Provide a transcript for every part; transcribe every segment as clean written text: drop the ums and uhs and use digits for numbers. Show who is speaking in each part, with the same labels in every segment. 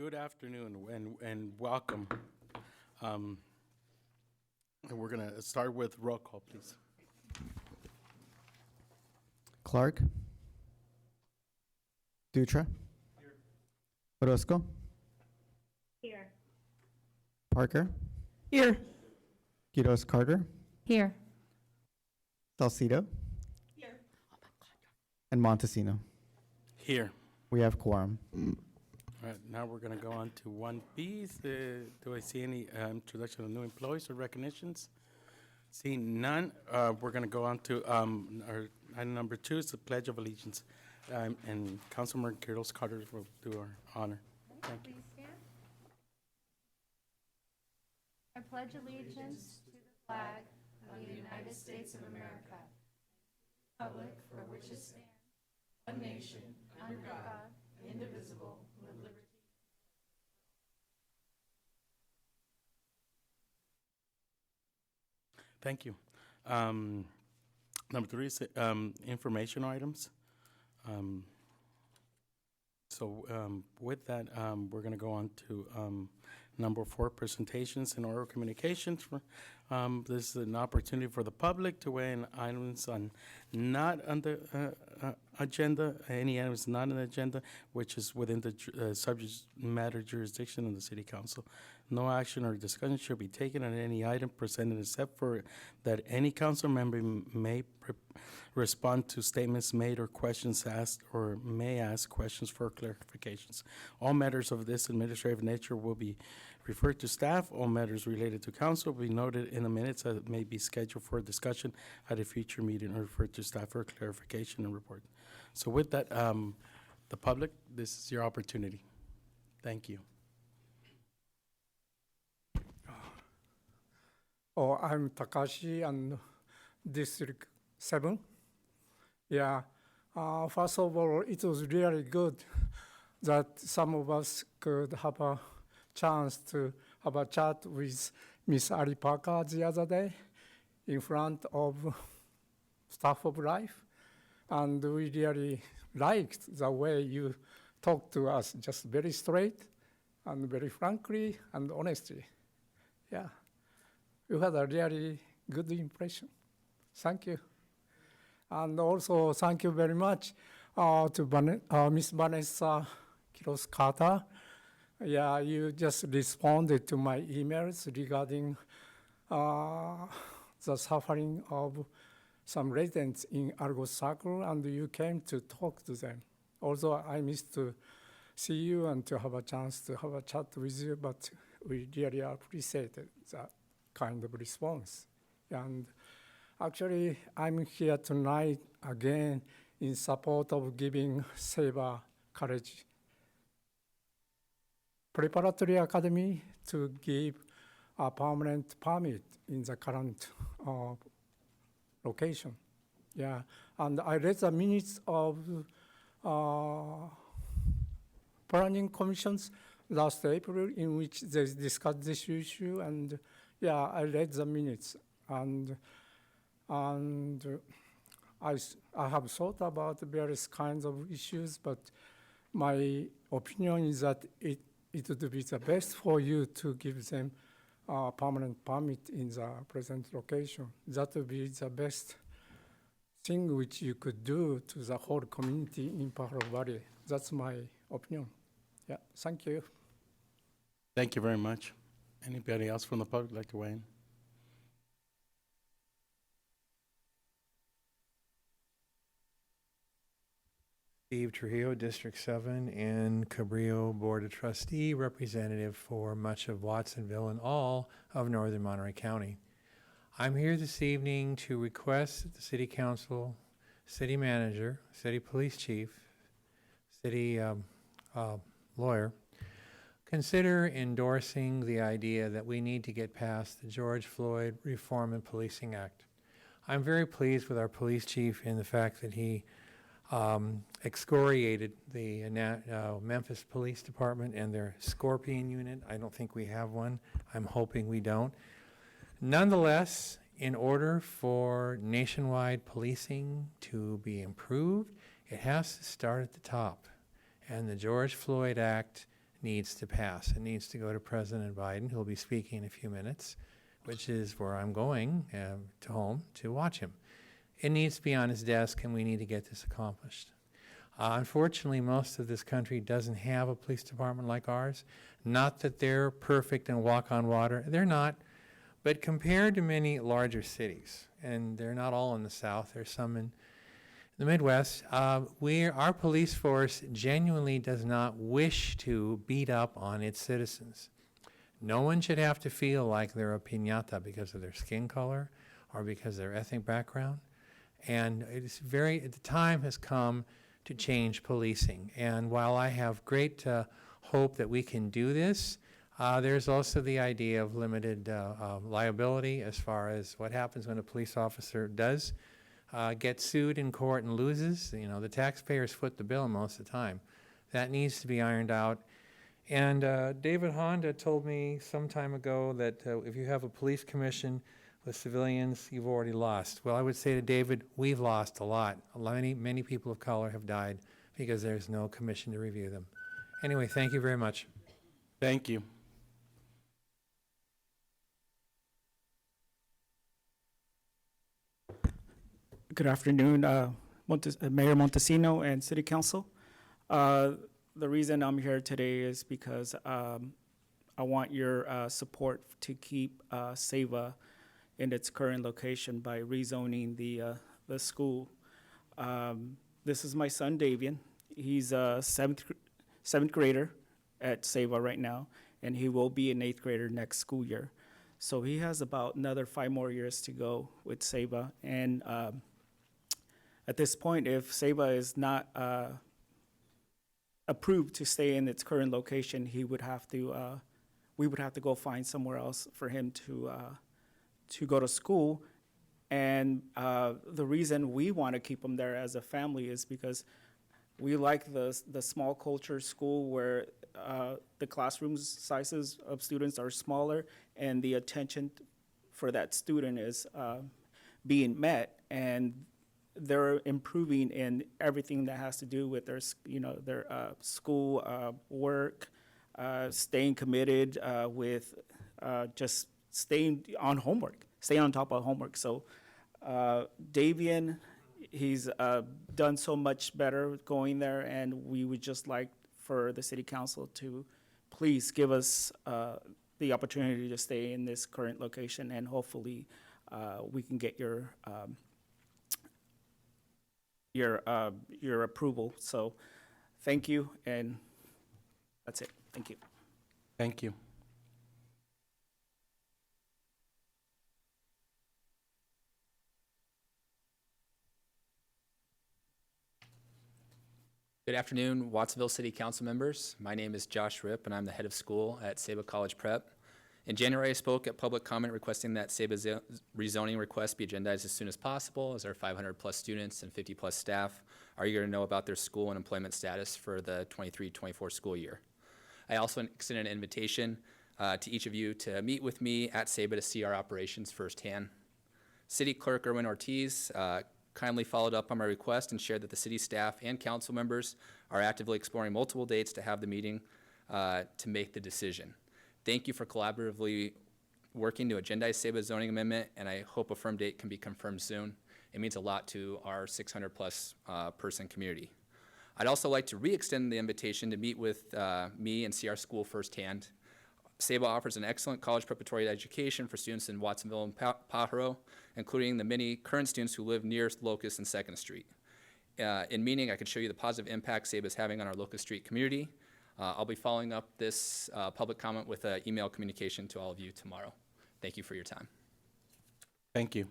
Speaker 1: Good afternoon and welcome. And we're going to start with roll call, please.
Speaker 2: Clark. Dutra. Orozco.
Speaker 3: Here.
Speaker 2: Parker.
Speaker 3: Here.
Speaker 2: Quiroz Carter.
Speaker 3: Here.
Speaker 2: Salcido.
Speaker 3: Here.
Speaker 2: And Montesino.
Speaker 1: Here.
Speaker 2: We have quorum.
Speaker 1: All right, now we're going to go on to 1B. Do I see any introduction of new employees or recognitions? Seeing none, we're going to go on to our item number 2 is the Pledge of Allegiance. And Councilman Quiroz Carter will do our honor. Thank you.
Speaker 3: Please stand. I pledge allegiance to the flag of the United States of America, republic for which it stands, one nation, under God, indivisible, with liberty.
Speaker 1: Thank you. Number 3 is information items. With that, we're going to go on to number 4, presentations and oral communications. This is an opportunity for the public to weigh in items not on the agenda, any items not on the agenda, which is within the subject matter jurisdiction of the City Council. No action or discussion should be taken on any item presented except for that any council member may respond to statements made or questions asked, or may ask questions for clarifications. All matters of this administrative nature will be referred to staff. All matters related to council will be noted in the minutes that may be scheduled for discussion at a future meeting or referred to staff for clarification and report. So with that, the public, this is your opportunity. Thank you.
Speaker 4: Oh, I'm Takashi and District 7. Yeah, first of all, it was really good that some of us could have a chance to have a chat with Miss Ali Parker the other day in front of Staff of Life. And we really liked the way you talked to us, just very straight and very frankly and honestly. Yeah. You had a really good impression. Thank you. And also, thank you very much to Miss Vanessa Quiroz Carter. Yeah, you just responded to my emails regarding the suffering of some residents in Argos Circle, and you came to talk to them. Also, I missed to see you and to have a chance to have a chat with you, but we really appreciated that kind of response. And actually, I'm here tonight again in support of giving Sabre College Preparatory Academy to give a permanent permit in the current location. Yeah, and I read the minutes of planning commissions last April in which they discussed this issue, and yeah, I read the minutes, and I have thought about various kinds of issues, but my opinion is that it would be the best for you to give them a permanent permit in the present location. That would be the best thing which you could do to the whole community in Pajaro Valley. That's my opinion. Yeah, thank you.
Speaker 1: Thank you very much. Anybody else from the public like to weigh in?
Speaker 5: Steve Trujillo, District 7, and Cabrillo Board of Trustee, representative for much of Watsonville and all of northern Monterey County. I'm here this evening to request that the City Council, City Manager, City Police Chief, City Lawyer, consider endorsing the idea that we need to get past the George Floyd Reform and Policing Act. I'm very pleased with our police chief in the fact that he excoriated the Memphis Police Department and their Scorpion unit. I don't think we have one. I'm hoping we don't. Nonetheless, in order for nationwide policing to be improved, it has to start at the top. And the George Floyd Act needs to pass. It needs to go to President Biden, who will be speaking in a few minutes, which is where I'm going to home to watch him. It needs to be on his desk, and we need to get this accomplished. Unfortunately, most of this country doesn't have a police department like ours. Not that they're perfect and walk on water. They're not. But compared to many larger cities, and they're not all in the South, there's some in the Midwest, our police force genuinely does not wish to beat up on its citizens. No one should have to feel like they're a piñata because of their skin color or because of their ethnic background. And the time has come to change policing. And while I have great hope that we can do this, there's also the idea of limited liability as far as what happens when a police officer does get sued in court and loses. You know, the taxpayers foot the bill most of the time. That needs to be ironed out. And David Honda told me some time ago that if you have a police commission with civilians, you've already lost. Well, I would say to David, we've lost a lot. Many people of color have died because there's no commission to review them. Anyway, thank you very much.
Speaker 1: Thank you.
Speaker 6: Good afternoon, Mayor Montesino and City Council. The reason I'm here today is because I want your support to keep SEVA in its current location by rezoning the school. This is my son, Davian. He's a seventh grader at SEVA right now, and he will be an 8th grader next school year. So he has about another 5 more years to go with SEVA. And at this point, if SEVA is not approved to stay in its current location, we would have to go find somewhere else for him to go to school. And the reason we want to keep him there as a family is because we like the small culture school where the classroom sizes of students are smaller and the attention for that student is being met, and they're improving in everything that has to do with their school work, staying committed with just staying on homework, staying on top of homework. So Davian, he's done so much better going there, and we would just like for the city council to please give us the opportunity to stay in this current location, and hopefully we can get your approval. So thank you, and that's it. Thank you.
Speaker 1: Thank you.
Speaker 7: Good afternoon, Wattsville City Council members. My name is Josh Ripp, and I'm the head of school at SEVA College Prep. In January, I spoke at public comment requesting that SEVA's rezoning request be agendized as soon as possible, as our 500-plus students and 50-plus staff are eager to know about their school and employment status for the 23-24 school year. I also extended an invitation to each of you to meet with me at SEVA to see our operations firsthand. City Clerk Erwin Ortiz kindly followed up on my request and shared that the city staff and council members are actively exploring multiple dates to have the meeting to make the decision. Thank you for collaboratively working to agendize SEVA's zoning amendment, and I hope a firm date can be confirmed soon. It means a lot to our 600-plus person community. I'd also like to re-extend the invitation to meet with me and see our school firsthand. SEVA offers an excellent college preparatory education for students in Watsonville and Pajaro, including the many current students who live near Locust and 2nd Street. In meeting, I could show you the positive impact SEVA is having on our Locust Street community. I'll be following up this public comment with an email communication to all of you tomorrow. Thank you for your time.
Speaker 1: Thank you.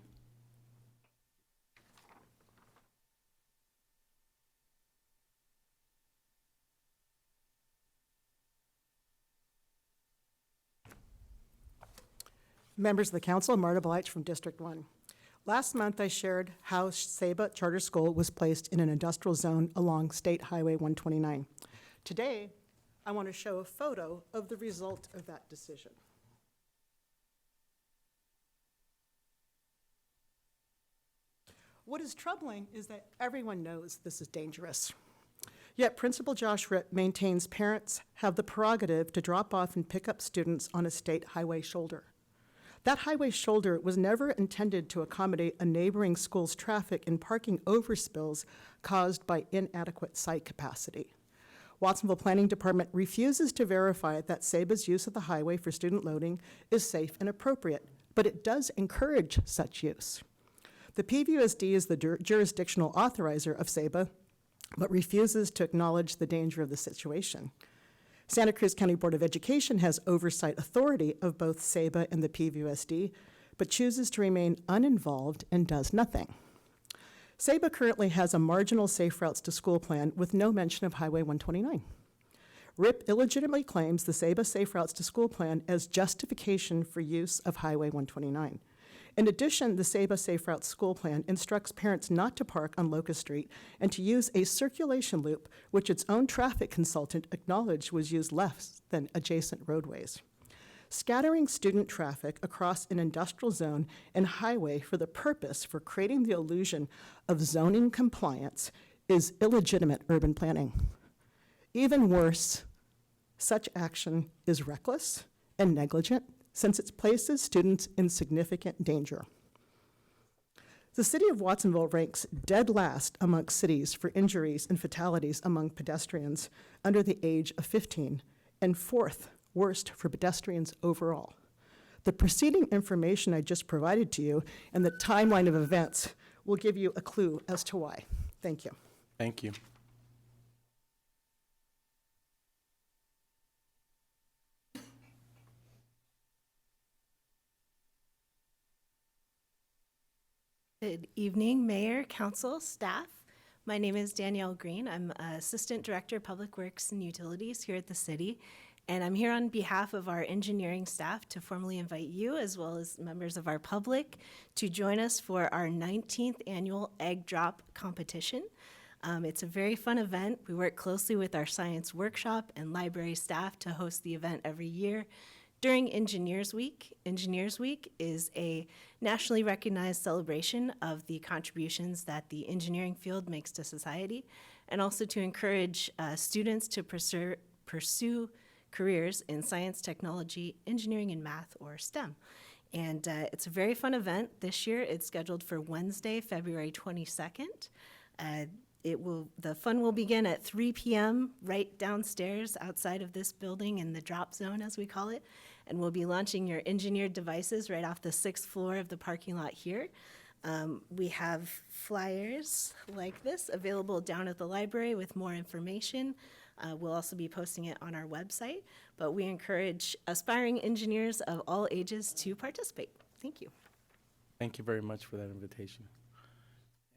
Speaker 8: Members of the council, Marta Belich from District 1. Last month, I shared how SEVA Charter School was placed in an industrial zone along State Highway 129. Today, I want to show a photo of the result of that decision. What is troubling is that everyone knows this is dangerous. Yet Principal Josh Ripp maintains parents have the prerogative to drop off and pick up students on a state highway shoulder. That highway shoulder was never intended to accommodate a neighboring school's traffic and parking overspills caused by inadequate site capacity. Watsonville Planning Department refuses to verify that SABA's use of the highway for student loading is safe and appropriate, but it does encourage such use. The PVUSD is the jurisdictional authorizer of SABA, but refuses to acknowledge the danger of the situation. Santa Cruz County Board of Education has oversight authority of both SABA and the PVUSD, but chooses to remain uninvolved and does nothing. SABA currently has a marginal safe routes to school plan with no mention of Highway 129. RIP illegitimately claims the SABA Safe Routes to School plan as justification for use of Highway 129. In addition, the SABA Safe Routes School plan instructs parents not to park on Locust Street and to use a circulation loop, which its own traffic consultant acknowledged was used less than adjacent roadways. Scattering student traffic across an industrial zone and highway for the purpose for creating the illusion of zoning compliance is illegitimate urban planning. Even worse, such action is reckless and negligent since it places students in significant danger. The city of Watsonville ranks dead last amongst cities for injuries and fatalities among pedestrians under the age of 15, and fourth worst for pedestrians overall. The preceding information I just provided to you and the timeline of events will give you a clue as to why. Thank you.
Speaker 1: Thank you.
Speaker 9: Good evening, Mayor, Council, staff. My name is Danielle Green. I'm Assistant Director of Public Works and Utilities here at the city, and I'm here on behalf of our engineering staff to formally invite you, as well as members of our public, to join us for our 19th annual Egg Drop competition. It's a very fun event. We work closely with our science workshop and library staff to host the event every year. During Engineers Week, Engineers Week is a nationally recognized celebration of the contributions that the engineering field makes to society, and also to encourage students to pursue careers in science, technology, engineering, and math, or STEM. And it's a very fun event. This year, it's scheduled for Wednesday, February 22nd. The fun will begin at 3 p.m. right downstairs outside of this building in the drop zone, as we call it. And we'll be launching your engineered devices right off the 6th floor of the parking lot here. We have flyers like this available down at the library with more information. We'll also be posting it on our website, but we encourage aspiring engineers of all ages to participate. Thank you.
Speaker 1: Thank you very much for that invitation.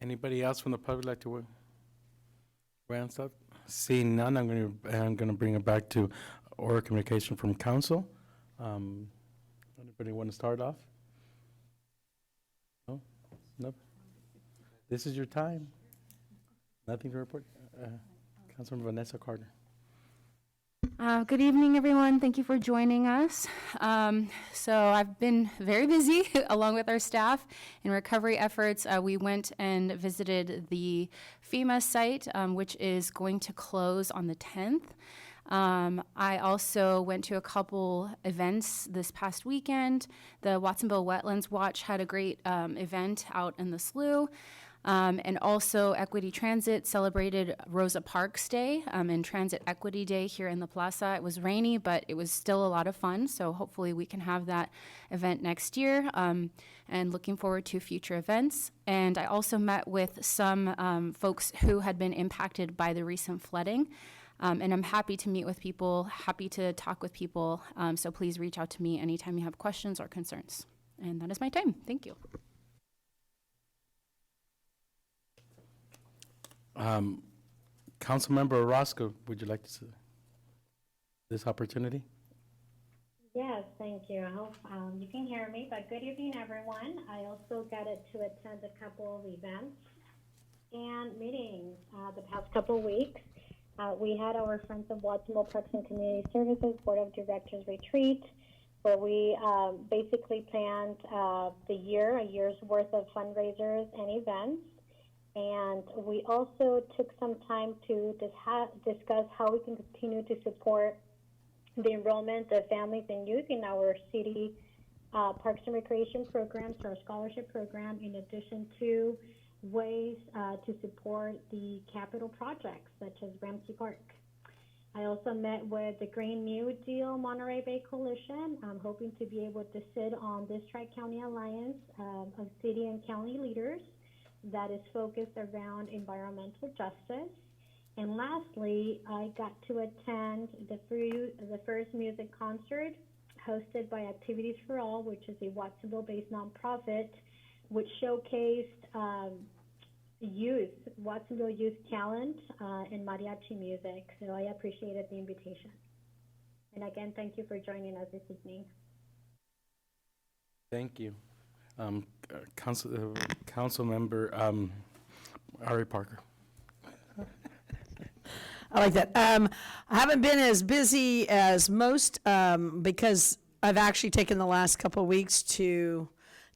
Speaker 1: Anybody else from the public like to weigh on stuff? Seeing none, I'm going to bring it back to oral communication from council. Anybody want to start off? No? Nope. This is your time. Nothing to report? Councilmember Vanessa Carter.
Speaker 10: Good evening, everyone. Thank you for joining us. So I've been very busy along with our staff in recovery efforts. We went and visited the FEMA site, which is going to close on the 10th. I also went to a couple events this past weekend. The Watsonville Wetlands Watch had a great event out in the slough. And also Equity Transit celebrated Rosa Parks Day and Transit Equity Day here in the plaza. It was rainy, but it was still a lot of fun. So hopefully we can have that event next year, and looking forward to future events. And I also met with some folks who had been impacted by the recent flooding. And I'm happy to meet with people, happy to talk with people. So please reach out to me anytime you have questions or concerns. And that is my time. Thank you.
Speaker 1: Councilmember Orozco, would you like to see this opportunity?
Speaker 11: Yes, thank you. I hope you can hear me, but good evening, everyone. I also got to attend a couple of events and meetings the past couple of weeks. We had our Friends of Watsonville Parks and Community Services Board of Directors retreat, where we basically planned a year's worth of fundraisers and events. And we also took some time to discuss how we can continue to support the enrollment of families and youth in our city Parks and Recreation programs, our scholarship program, in addition to ways to support the capital projects such as Ramsey Park. I also met with the Green New Deal Monterey Bay Coalition. I'm hoping to be able to sit on this Tri-County Alliance of city and county leaders that is focused around environmental justice. And lastly, I got to attend the first music concert hosted by Activities for All, which is a Watsonville-based nonprofit, which showcased Watsonville youth talent in mariachi music. So I appreciated the invitation. And again, thank you for joining us this evening.
Speaker 1: Thank you. Council member Ari Parker.
Speaker 12: I like that. I haven't been as busy as most because I've actually taken the last couple of weeks to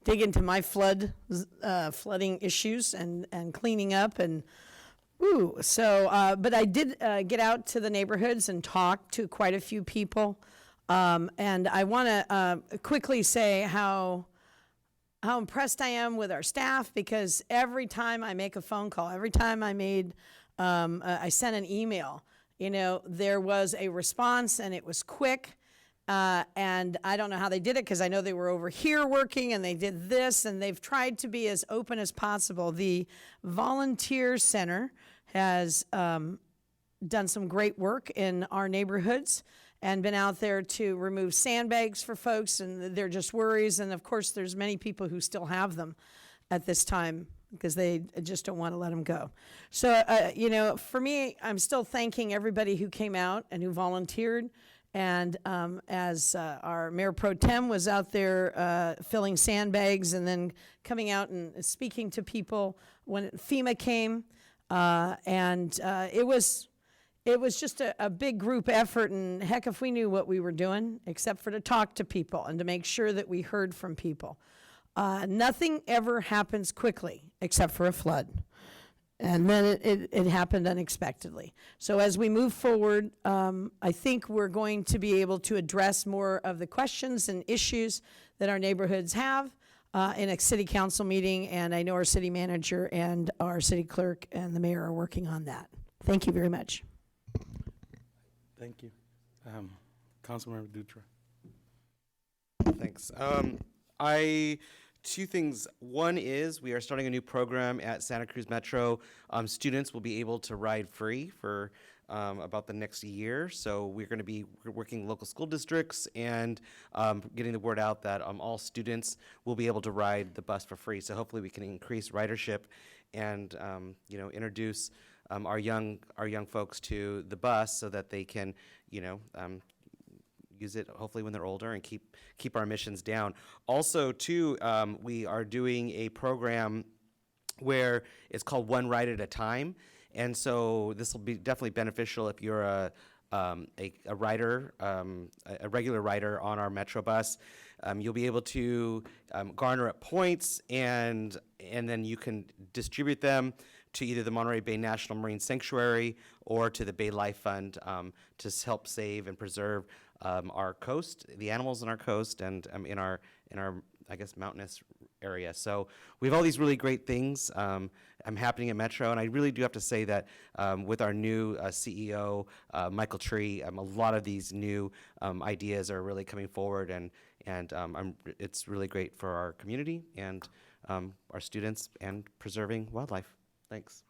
Speaker 12: dig into my flooding issues and cleaning up and but I did get out to the neighborhoods and talk to quite a few people. And I want to quickly say how impressed I am with our staff, because every time I make a phone call, every time I sent an email, there was a response and it was quick. And I don't know how they did it, because I know they were over here working and they did this, and they've tried to be as open as possible. The Volunteer Center has done some great work in our neighborhoods and been out there to remove sandbags for folks, and they're just worries. And of course, there's many people who still have them at this time because they just don't want to let them go. So, for me, I'm still thanking everybody who came out and who volunteered. And as our Mayor Pro Tem was out there filling sandbags and then coming out and speaking to people when FEMA came, it was just a big group effort. And heck, if we knew what we were doing, except for to talk to people and to make sure that we heard from people. Nothing ever happens quickly except for a flood. And then it happened unexpectedly. So as we move forward, I think we're going to be able to address more of the questions and issues that our neighborhoods have in a city council meeting. And I know our city manager and our city clerk and the mayor are working on that. Thank you very much.
Speaker 1: Thank you. Councilmember Dutra.
Speaker 13: Thanks. Two things. One is we are starting a new program at Santa Cruz Metro. Students will be able to ride free for about the next year. So we're going to be working local school districts and getting the word out that all students will be able to ride the bus for free. So hopefully we can increase ridership and introduce our young folks to the bus so that they can use it hopefully when they're older and keep our emissions down. Also, too, we are doing a program where it's called One Ride at a Time, and so this will be definitely beneficial if you're a rider, a regular rider on our Metro bus. You'll be able to garner up points, and then you can distribute them to either the Monterey Bay National Marine Sanctuary or to the Bay Life Fund to help save and preserve our coast, the animals in our coast, and in our I guess mountainous area. So we have all these really great things happening at Metro, and I really do have to say that with our new CEO Michael Tree, a lot of these new ideas are really coming forward, and it's really great for our community and our students and preserving wildlife. Thanks.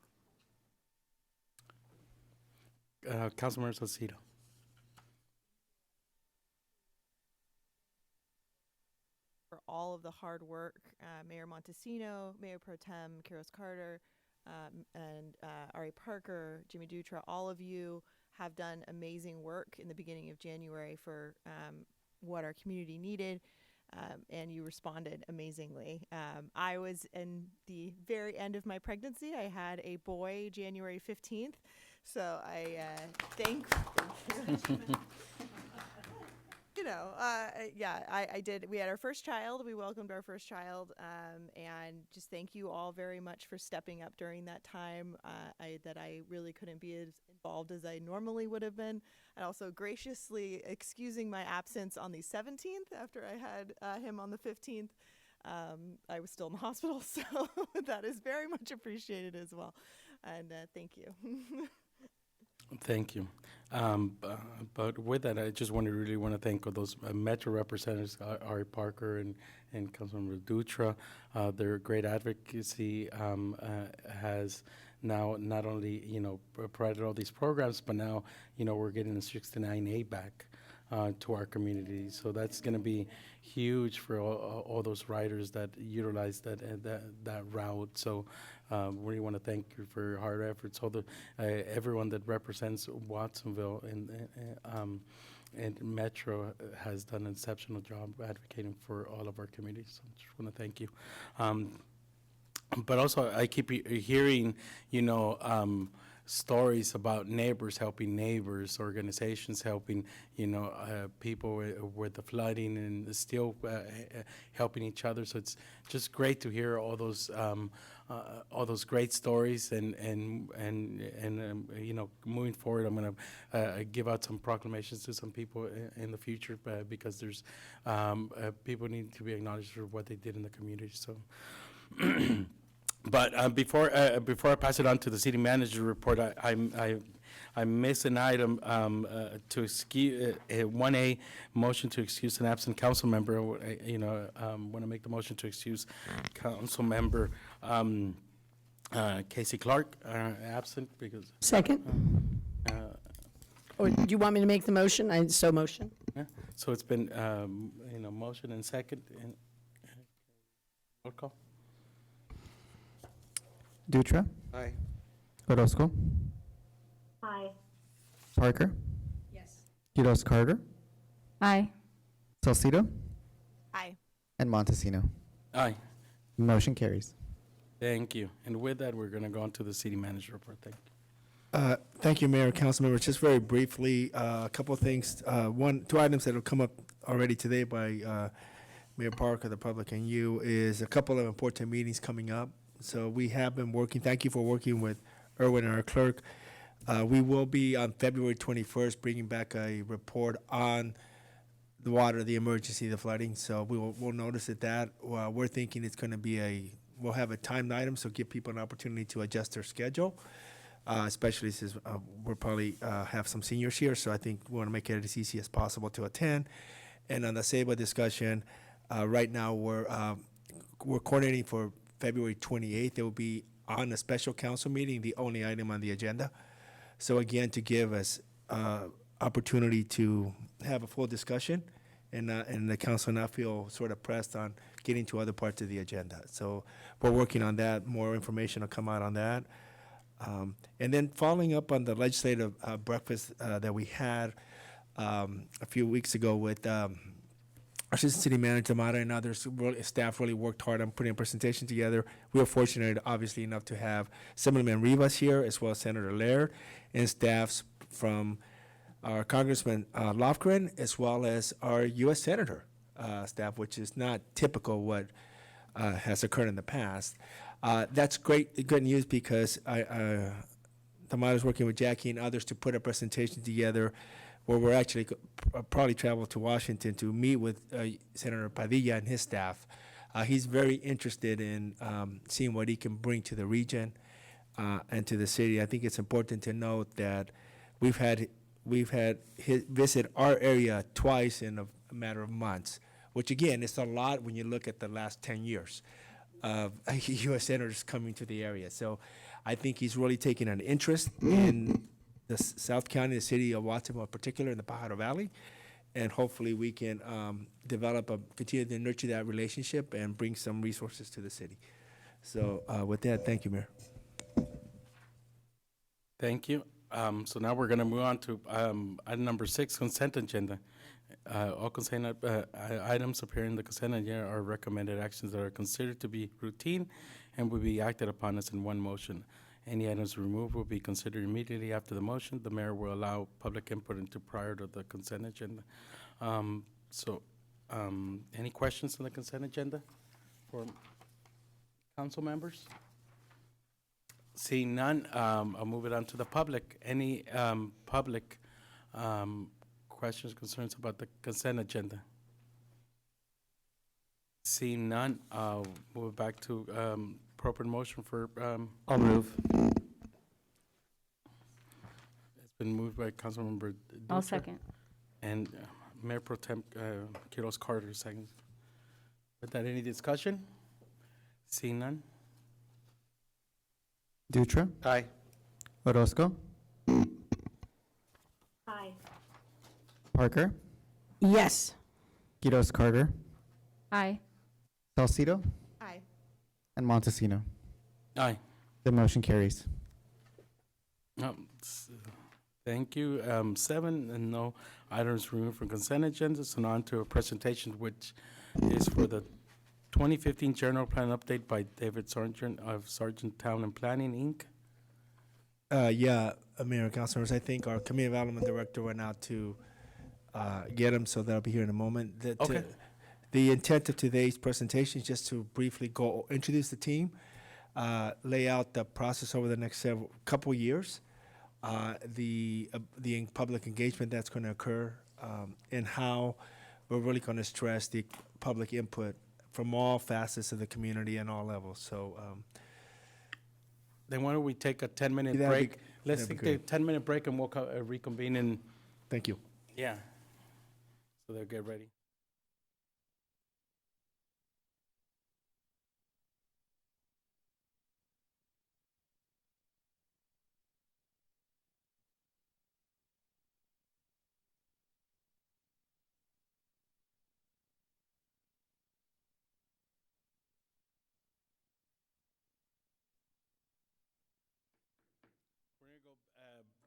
Speaker 1: Councilmember Salcido.
Speaker 14: For all of the hard work, Mayor Montesino, Mayor Pro Tem Kiros Carter, and Ari Parker, Jimmy Dutra, all of you have done amazing work in the beginning of January for what our community needed, and you responded amazingly. I was in the very end of my pregnancy. I had a boy January 15th, so I thank I did. We had our first child. We welcomed our first child, and just thank you all very much for stepping up during that time. I really couldn't be as involved as I normally would have been, and also graciously excusing my absence on the 17th after I had him on the 15th. I was still in the hospital, so that is very much appreciated as well. And thank you.
Speaker 1: Thank you. But with that, I just really want to thank all those Metro representatives, Ari Parker and Councilmember Dutra. Their great advocacy has now not only, provided all these programs, but now, we're getting the 69A back to our community. So that's going to be huge for all those riders that utilize that route. So really want to thank you for your hard efforts. All the everyone that represents Watsonville and Metro has done an exceptional job advocating for all of our communities. So I just want to thank you. But also, I keep hearing, stories about neighbors helping neighbors, organizations helping, people with the flooding and still helping each other. So it's just great to hear all those great stories and moving forward, I'm going to give out some proclamations to some people in the future because there's people need to be acknowledged for what they did in the community. So. But before I pass it on to the city manager report, I missed an item to excuse 1A motion to excuse an absent council member. Want to make the motion to excuse council member Casey Clark absent because.
Speaker 12: Second. Or do you want me to make the motion? I so motion.
Speaker 1: Yeah. So it's been motion and second and roll call.
Speaker 2: Dutra,
Speaker 13: Aye.
Speaker 2: Orozco,
Speaker 11: Aye.
Speaker 2: Parker,
Speaker 9: Yes.
Speaker 2: Quiroz Carter,
Speaker 10: Aye.
Speaker 2: Salcido,
Speaker 14: Aye.
Speaker 2: and Montesino.
Speaker 1: Aye.
Speaker 2: Motion carries.
Speaker 1: Thank you. And with that, we're going to go on to the city manager report. Thank you.
Speaker 15: Thank you, Mayor and council members. Just very briefly, a couple of things. Two items that have come up already today by Mayor Parker, the public, and you is a couple of important meetings coming up. So we have been working. Thank you for working with Erwin, our clerk. We will be on February 21st bringing back a report on the water, the emergency, the flooding. So we'll notice that. We're thinking it's going to be we'll have a timed item, so give people an opportunity to adjust their schedule. Especially since we'll probably have some seniors here, so I think we want to make it as easy as possible to attend. And on the SEBA discussion, right now we're coordinating for February 28th. It will be on a special council meeting, the only item on the agenda. So again, to give us opportunity to have a full discussion and the council not feel sort of pressed on getting to other parts of the agenda. So we're working on that. More information will come out on that. And then following up on the legislative breakfast that we had a few weeks ago with our assistant city manager, Mara, and others, staff really worked hard on putting a presentation together. We were fortunate, obviously, enough to have Assemblyman Rivas here, as well as Senator Laird, and staffs from our Congressman Lofgren, as well as our U.S. Senator staff, which is not typical what has occurred in the past. That's good news because Tamara's working with Jackie and others to put a presentation together where we're actually probably travel to Washington to meet with Senator Padilla and his staff. He's very interested in seeing what he can bring to the region and to the city. I think it's important to note that we've had him visit our area twice in a matter of months, which again is a lot when you look at the last 10 years of U.S. senators coming to the area. So I think he's really taking an interest in the South County, the city of Watsonville in particular, in the Pajaro Valley, and hopefully we can continue to nurture that relationship and bring some resources to the city. So with that, thank you, Mayor.
Speaker 1: Thank you. So now we're going to move on to item number 6, consent agenda. All consent items appearing in the consent agenda are recommended actions that are considered to be routine and will be acted upon as in one motion. Any items removed will be considered immediately after the motion. The mayor will allow public input into prior to the consent agenda. Any questions on the consent agenda for council members? Seeing none, I'll move it on to the public. Any public questions, concerns about the consent agenda? Seeing none, I'll move it back to appropriate motion for.
Speaker 2: I'll move.
Speaker 1: It's been moved by Councilmember
Speaker 10: I'll
Speaker 1: Dutra
Speaker 10: second.
Speaker 1: and Mayor Pro Tem Quiroz Carter seconds. With that, any discussion? Seeing none?
Speaker 2: Dutra,
Speaker 13: Aye.
Speaker 2: Orozco,
Speaker 11: Aye.
Speaker 2: Parker,
Speaker 12: Yes.
Speaker 2: Quiroz Carter,
Speaker 10: Aye.
Speaker 2: Salcido,
Speaker 14: Aye.
Speaker 2: and Montesino.
Speaker 1: Aye.
Speaker 2: The motion carries.
Speaker 1: Thank you. 7, and no items removed from consent agenda. So now on to a presentation which is for the 2015 General Plan Update by David Sargent of Sargent Town and Planning, Inc.
Speaker 15: Mayor and councilors, I think our community development director went out to get him, so that'll be here in a moment.
Speaker 1: Okay.
Speaker 15: The intent of today's presentation is just to briefly introduce the team, lay out the process over the next couple years, the public engagement that's going to occur, and how we're really going to stress the public input from all facets of the community and all levels. So
Speaker 1: Then why don't we take a 10-minute
Speaker 15: That'd be-
Speaker 1: break? Let's
Speaker 15: that'd be
Speaker 1: take the 10-minute break and we'll reconvene in,
Speaker 15: thank you.
Speaker 1: yeah. So they'll get ready.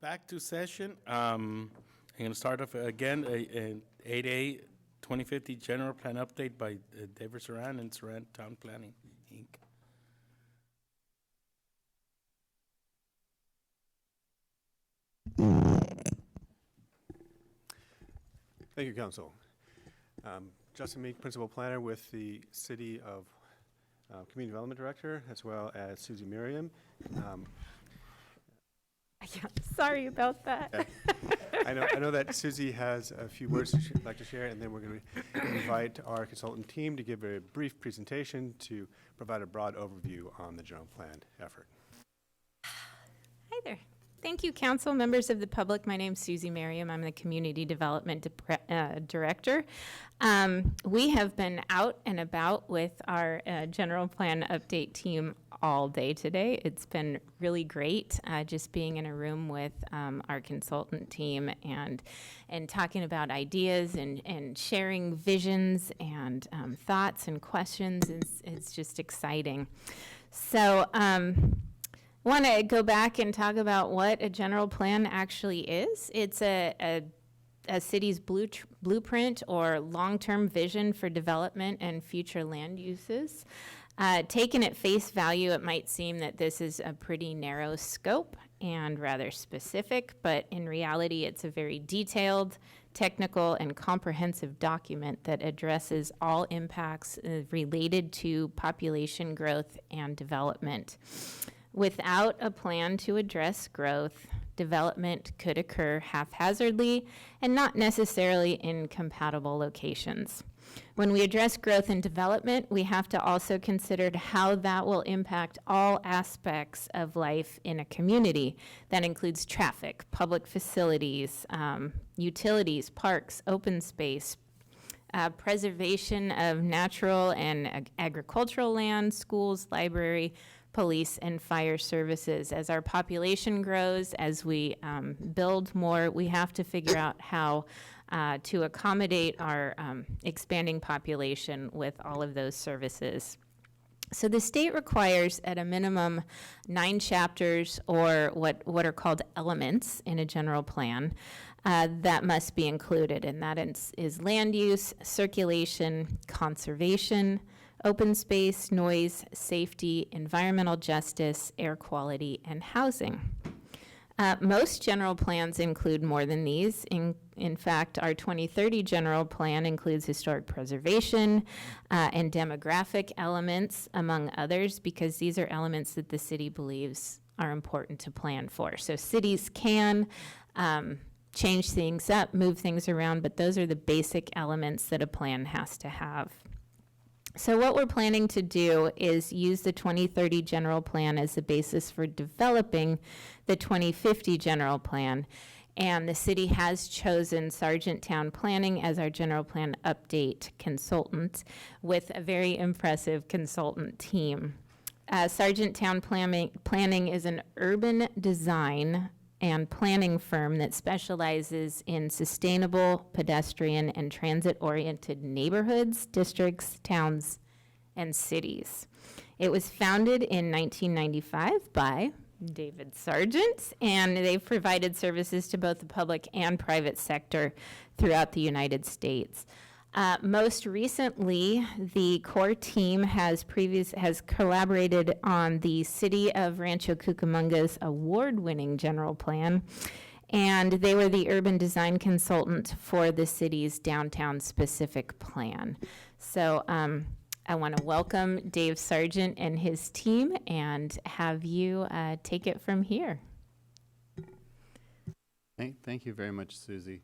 Speaker 1: Back to session. I'm going to start off again, 8A 2050 General Plan Update by David Saran and Saran Town Planning, Inc.
Speaker 16: Thank you, Council. Justin Meek, Principal Planner with the City of Community Development Director, as well as Susie Merriam.
Speaker 3: Sorry about that.
Speaker 16: I know that Susie has a few words she'd like to share, and then we're going to invite our consultant team to give a brief presentation to provide a broad overview on the general plan effort.
Speaker 3: Hi there. Thank you, council, members of the public. My name's Susie Merriam. I'm the Community Development Director. We have been out and about with our General Plan Update team all day today. It's been really great just being in a room with our consultant team and talking about ideas and sharing visions and thoughts and questions. It's just exciting. So, I want to go back and talk about what a general plan actually is. It's a city's blueprint or long-term vision for development and future land uses. Taken at face value, it might seem that this is a pretty narrow scope and rather specific, but in reality, it's a very detailed, technical, and comprehensive document that addresses all impacts related to population growth and development. Without a plan to address growth, development could occur haphazardly and not necessarily in compatible locations. When we address growth and development, we have to also consider how that will impact all aspects of life in a community. That includes traffic, public facilities, utilities, parks, open space, preservation of natural and agricultural land, schools, library, police, and fire services. As our population grows, as we build more, we have to figure out how to accommodate our expanding population with all of those services. So the state requires at a minimum 9 chapters or what are called elements in a general plan that must be included, and that is land use, circulation, conservation, open space, noise, safety, environmental justice, air quality, and housing.
Speaker 17: Most general plans include more than these. In fact, our 2030 general plan includes historic preservation and demographic elements, among others, because these are elements that the city believes are important to plan for. So cities can change things up, move things around, but those are the basic elements that a plan has to have. So what we're planning to do is use the 2030 general plan as the basis for developing the 2050 general plan. And the city has chosen Sargent Town Planning as our general plan update consultant with a very impressive consultant team. Sargent Town Planning is an urban design and planning firm that specializes in sustainable, pedestrian, and transit-oriented neighborhoods, districts, towns, and cities. It was founded in 1995 by David Sargent, and they've provided services to both the public and private sector throughout the United States. Most recently, the core team has collaborated on the City of Rancho Cucamonga's award-winning general plan, and they were the urban design consultant for the city's downtown specific plan. So I want to welcome Dave Sargent and his team and have you take it from here.
Speaker 18: Thank you very much, Susie.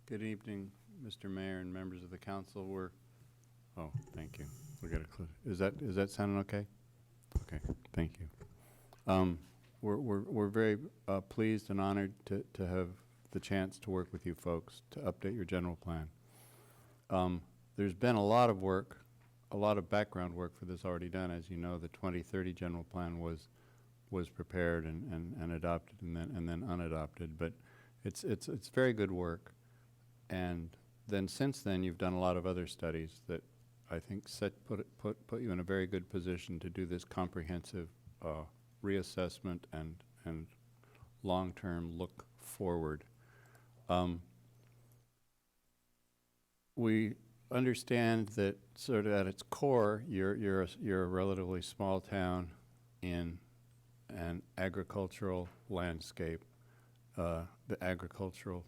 Speaker 18: Good evening, Mr. Mayor and members of the council. Oh, thank you. We got to is that sounding okay? Okay, thank you. We're very pleased and honored to have the chance to work with you folks to update your general plan. There's been a lot of work, a lot of background work for this already done. As you know, the 2030 general plan was prepared and adopted and then unadopted, but it's very good work. And then since then, you've done a lot of other studies that I think put you in a very good position to do this comprehensive reassessment and long-term look forward. We understand that sort of at its core, you're a relatively small town in an agricultural landscape. The agricultural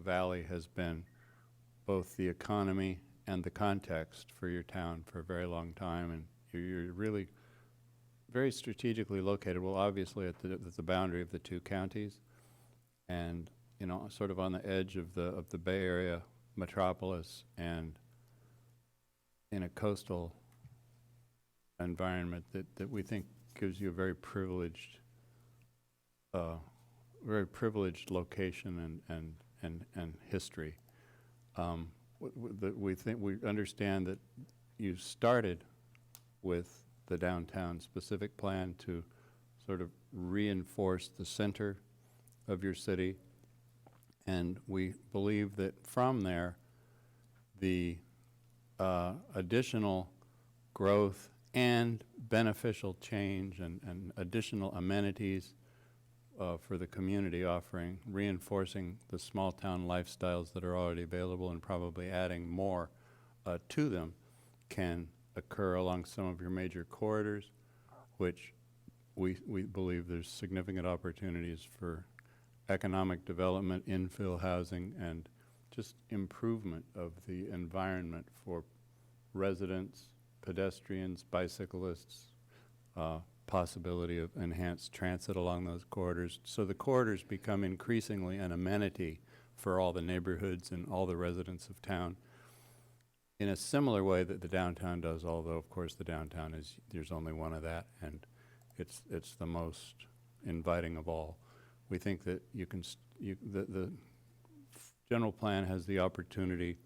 Speaker 18: valley has been both the economy and the context for your town for a very long time, and you're really very strategically located. Well, obviously at the boundary of the two counties, and sort of on the edge of the Bay Area metropolis, and in a coastal environment that we think gives you a very privileged location and history. We understand that you started with the downtown specific plan to sort of reinforce the center of your city, and we believe that from there the additional growth and beneficial change and additional amenities for the community, offering, reinforcing the small town lifestyles that are already available and probably adding more to them, can occur along some of your major corridors, which we believe there's significant opportunities for economic development, infill housing, and just improvement of the environment for residents, pedestrians, bicyclists, possibility of enhanced transit along those corridors. So the corridors become increasingly an amenity for all the neighborhoods and all the residents of town in a similar way that the downtown does, although of course the downtown there's only one of that, and it's the most inviting of all. We think that the general plan has the opportunity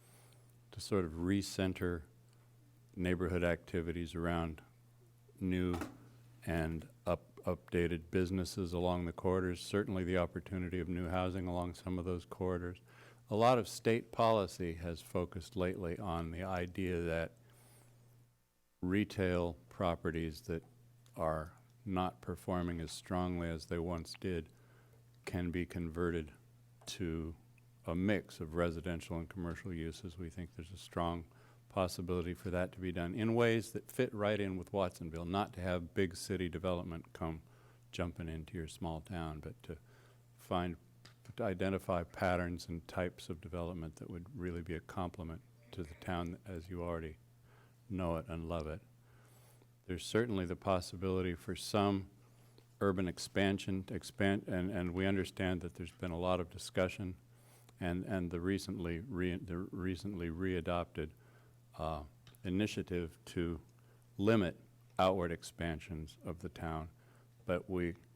Speaker 18: to sort of recenter neighborhood activities around new and updated businesses along the corridors, certainly the opportunity of new housing along some of those corridors. A lot of state policy has focused lately on the idea that retail properties that are not performing as strongly as they once did can be converted to a mix of residential and commercial uses. We think there's a strong possibility for that to be done in ways that fit right in with Watsonville, not to have big city development come jumping into your small town, but to identify patterns and types of development that would really be a complement to the town as you already know it and love it. There's certainly the possibility for some urban expansion to expand, and we understand that there's been a lot of discussion, and the recently readopted initiative to limit outward expansions of the town. But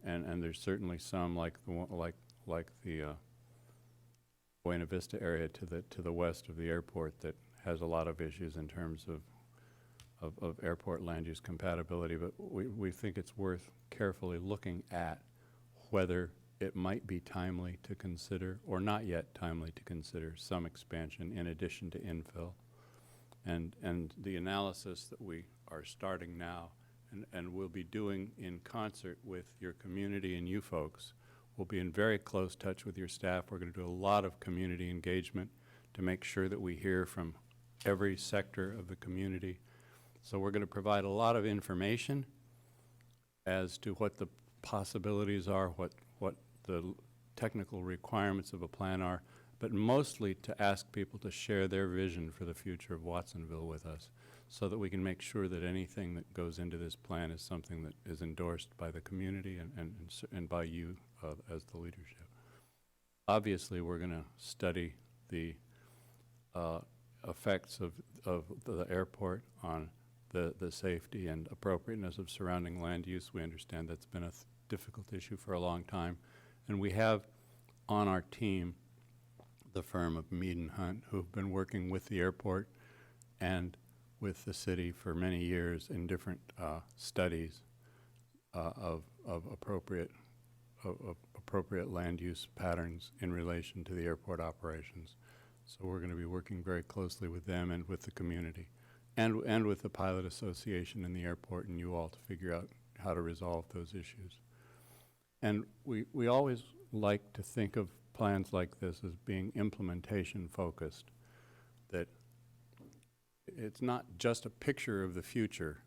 Speaker 18: and there's certainly some like the Buena Vista area to the west of the airport that has a lot of issues in terms of airport land use compatibility. But we think it's worth carefully looking at whether it might be timely to consider or not yet timely to consider some expansion in addition to infill. And the analysis that we are starting now and will be doing in concert with your community and you folks, we'll be in very close touch with your staff. We're going to do a lot of community engagement to make sure that we hear from every sector of the community. So we're going to provide a lot of information as to what the possibilities are, what the technical requirements of a plan are, but mostly to ask people to share their vision for the future of Watsonville with us so that we can make sure that anything that goes into this plan is something that is endorsed by the community and by you as the leadership. Obviously, we're going to study the effects of the airport on the safety and appropriateness of surrounding land use. We understand that's been a difficult issue for a long time. And we have on our team the firm of Mead and Hunt, who've been working with the airport and with the city for many years in different studies of appropriate land use patterns in relation to the airport operations. So we're going to be working very closely with them and with the community and with the pilot association and the airport and you all to figure out how to resolve those issues. And we always like to think of plans like this as being implementation focused, that it's not just a picture of the future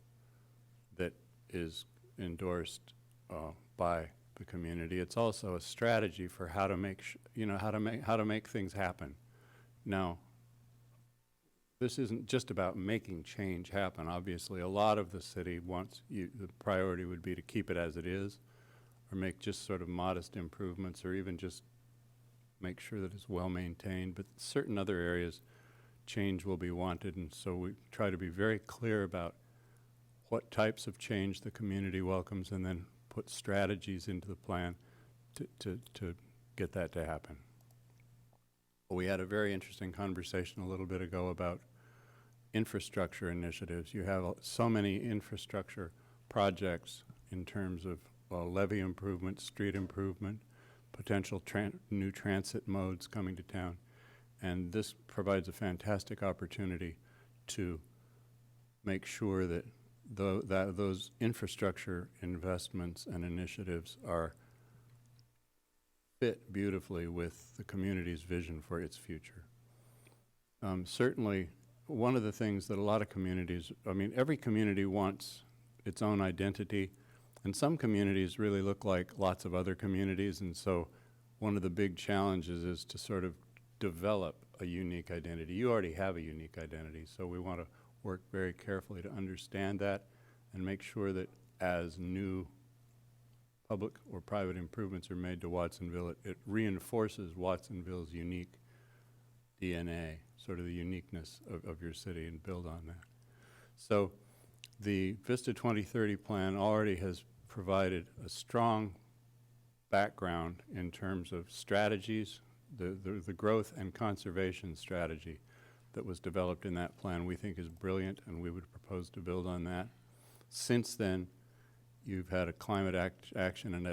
Speaker 18: that is endorsed by the community. It's also a strategy for how to make how to make things happen. Now, this isn't just about making change happen. Obviously, a lot of the city wants the priority would be to keep it as it is, or make just sort of modest improvements, or even just make sure that it's well maintained. But certain other areas, change will be wanted, and so we try to be very clear about what types of change the community welcomes, and then put strategies into the plan to get that to happen. We had a very interesting conversation a little bit ago about infrastructure initiatives. You have so many infrastructure projects in terms of levee improvement, street improvement, potential new transit modes coming to town. And this provides a fantastic opportunity to make sure that those infrastructure investments and initiatives are fit beautifully with the community's vision for its future. Certainly, one of the things that a lot of communities, every community wants its own identity, and some communities really look like lots of other communities, and so one of the big challenges is to sort of develop a unique identity. You already have a unique identity, so we want to work very carefully to understand that and make sure that as new public or private improvements are made to Watsonville, it reinforces Watsonville's unique DNA, sort of the uniqueness of your city, and build on that. So the Vista 2030 plan already has provided a strong background in terms of strategies, the growth and conservation strategy that was developed in that plan we think is brilliant, and we would propose to build on that. Since then, you've had a climate action and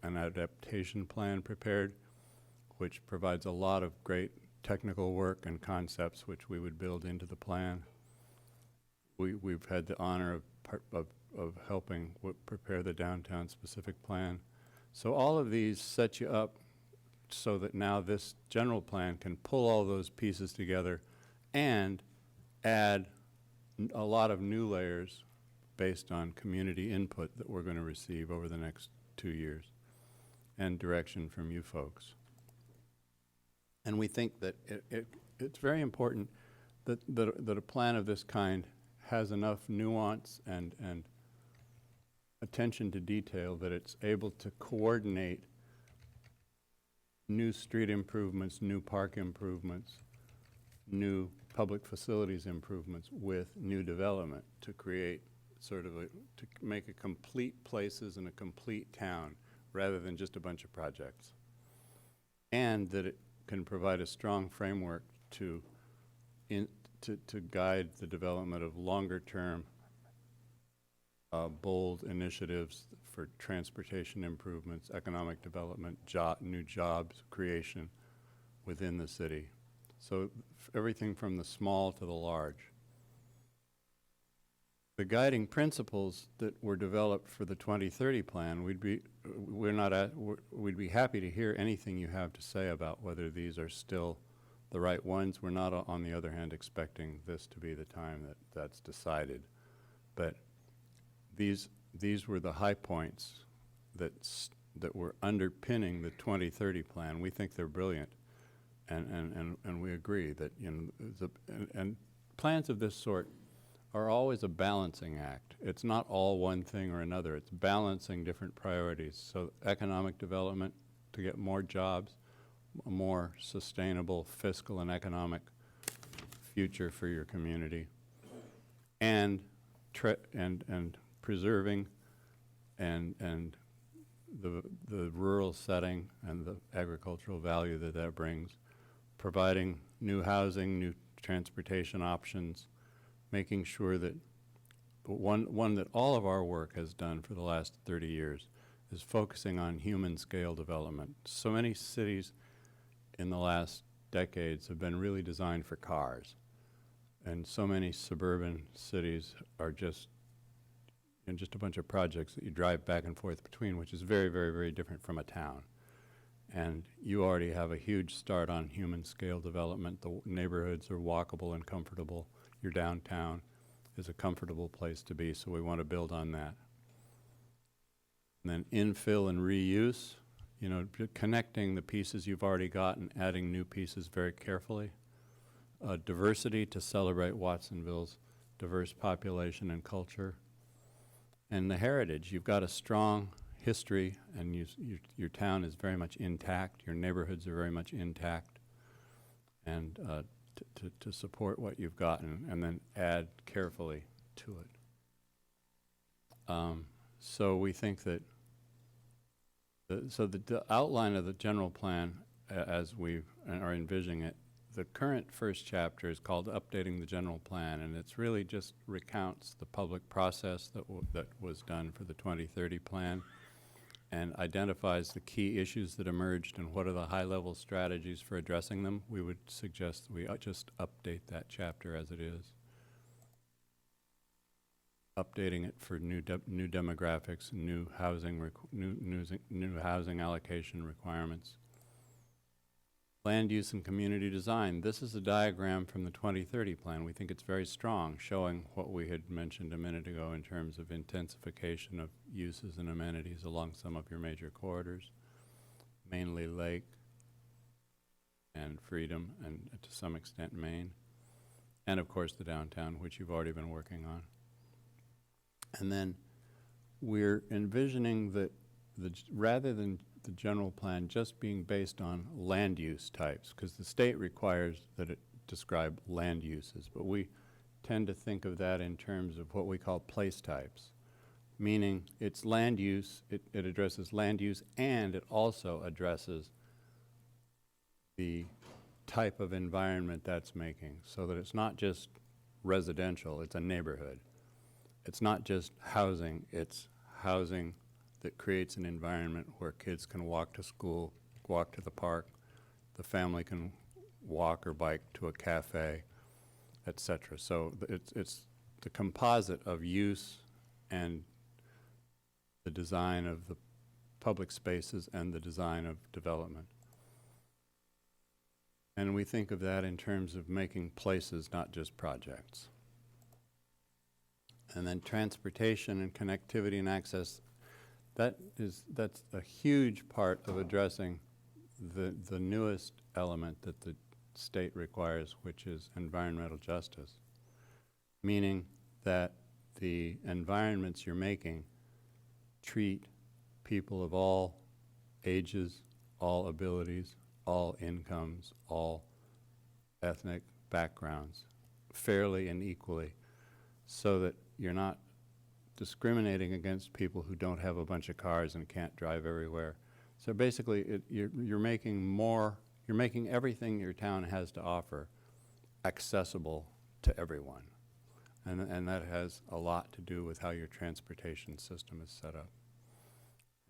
Speaker 18: an adaptation plan prepared, which provides a lot of great technical work and concepts which we would build into the plan. We've had the honor of helping prepare the downtown specific plan. So all of these set you up so that now this general plan can pull all those pieces together and add a lot of new layers based on community input that we're going to receive over the next 2 years, and direction from you folks. And we think that it's very important that a plan of this kind has enough nuance and attention to detail that it's able to coordinate new street improvements, new park improvements, new public facilities improvements with new development to create sort of to make a complete places and a complete town rather than just a bunch of projects. And that it can provide a strong framework to guide the development of longer-term bold initiatives for transportation improvements, economic development, new jobs creation within the city. So everything from the small to the large. The guiding principles that were developed for the 2030 plan, we'd be happy to hear anything you have to say about whether these are still the right ones. We're not, on the other hand, expecting this to be the time that's decided. But these were the high points that were underpinning the 2030 plan. We think they're brilliant, and we agree that, you know, and plans of this sort are always a balancing act. It's not all one thing or another. It's balancing different priorities. So economic development to get more jobs, a more sustainable fiscal and economic future for your community, and preserving and the rural setting and the agricultural value that brings, providing new housing, new transportation options, making sure that one that all of our work has done for the last 30 years is focusing on human scale development. So many cities in the last decades have been really designed for cars, and so many suburban cities are just a bunch of projects that you drive back and forth between, which is very, very, very different from a town. And you already have a huge start on human scale development. The neighborhoods are walkable and comfortable. Your downtown is a comfortable place to be, so we want to build on that. And then infill and reuse, you know, connecting the pieces you've already got and adding new pieces very carefully. Diversity to celebrate Watsonville's diverse population and culture. And the heritage, you've got a strong history, and your town is very much intact, your neighborhoods are very much intact, and to support what you've gotten and then add carefully to it. So we think that the outline of the general plan, as we are envisioning it, the current first chapter is called Updating the General Plan, and it's really just recounts the public process that was done for the 2030 plan and identifies the key issues that emerged and what are the high-level strategies for addressing them. We would suggest we just update that chapter as it is. Updating it for new demographics, new housing allocation requirements. Land use and community design. This is a diagram from the 2030 plan. We think it's very strong, showing what we had mentioned a minute ago in terms of intensification of uses and amenities along some of your major corridors, mainly Lake and Freedom, and to some extent Main, and of course the downtown, which you've already been working on. And then we're envisioning that rather than the general plan just being based on land use types, because the state requires that it describe land uses, but we tend to think of that in terms of what we call place types, meaning it's land use, it addresses land use, and it also addresses the type of environment that's making, so that it's not just residential, it's a neighborhood. It's not just housing, it's housing that creates an environment where kids can walk to school, walk to the park, the family can walk or bike to a cafe, etc. So it's the composite of use and the design of the public spaces and the design of development. And we think of that in terms of making places, not just projects. And then transportation and connectivity and access. That's a huge part of addressing the newest element that the state requires, which is environmental justice, meaning that the environments you're making treat people of all ages, all abilities, all incomes, all ethnic backgrounds fairly and equally, so that you're not discriminating against people who don't have a bunch of cars and can't drive everywhere. So basically, you're making everything your town has to offer accessible to everyone. And that has a lot to do with how your transportation system is set up.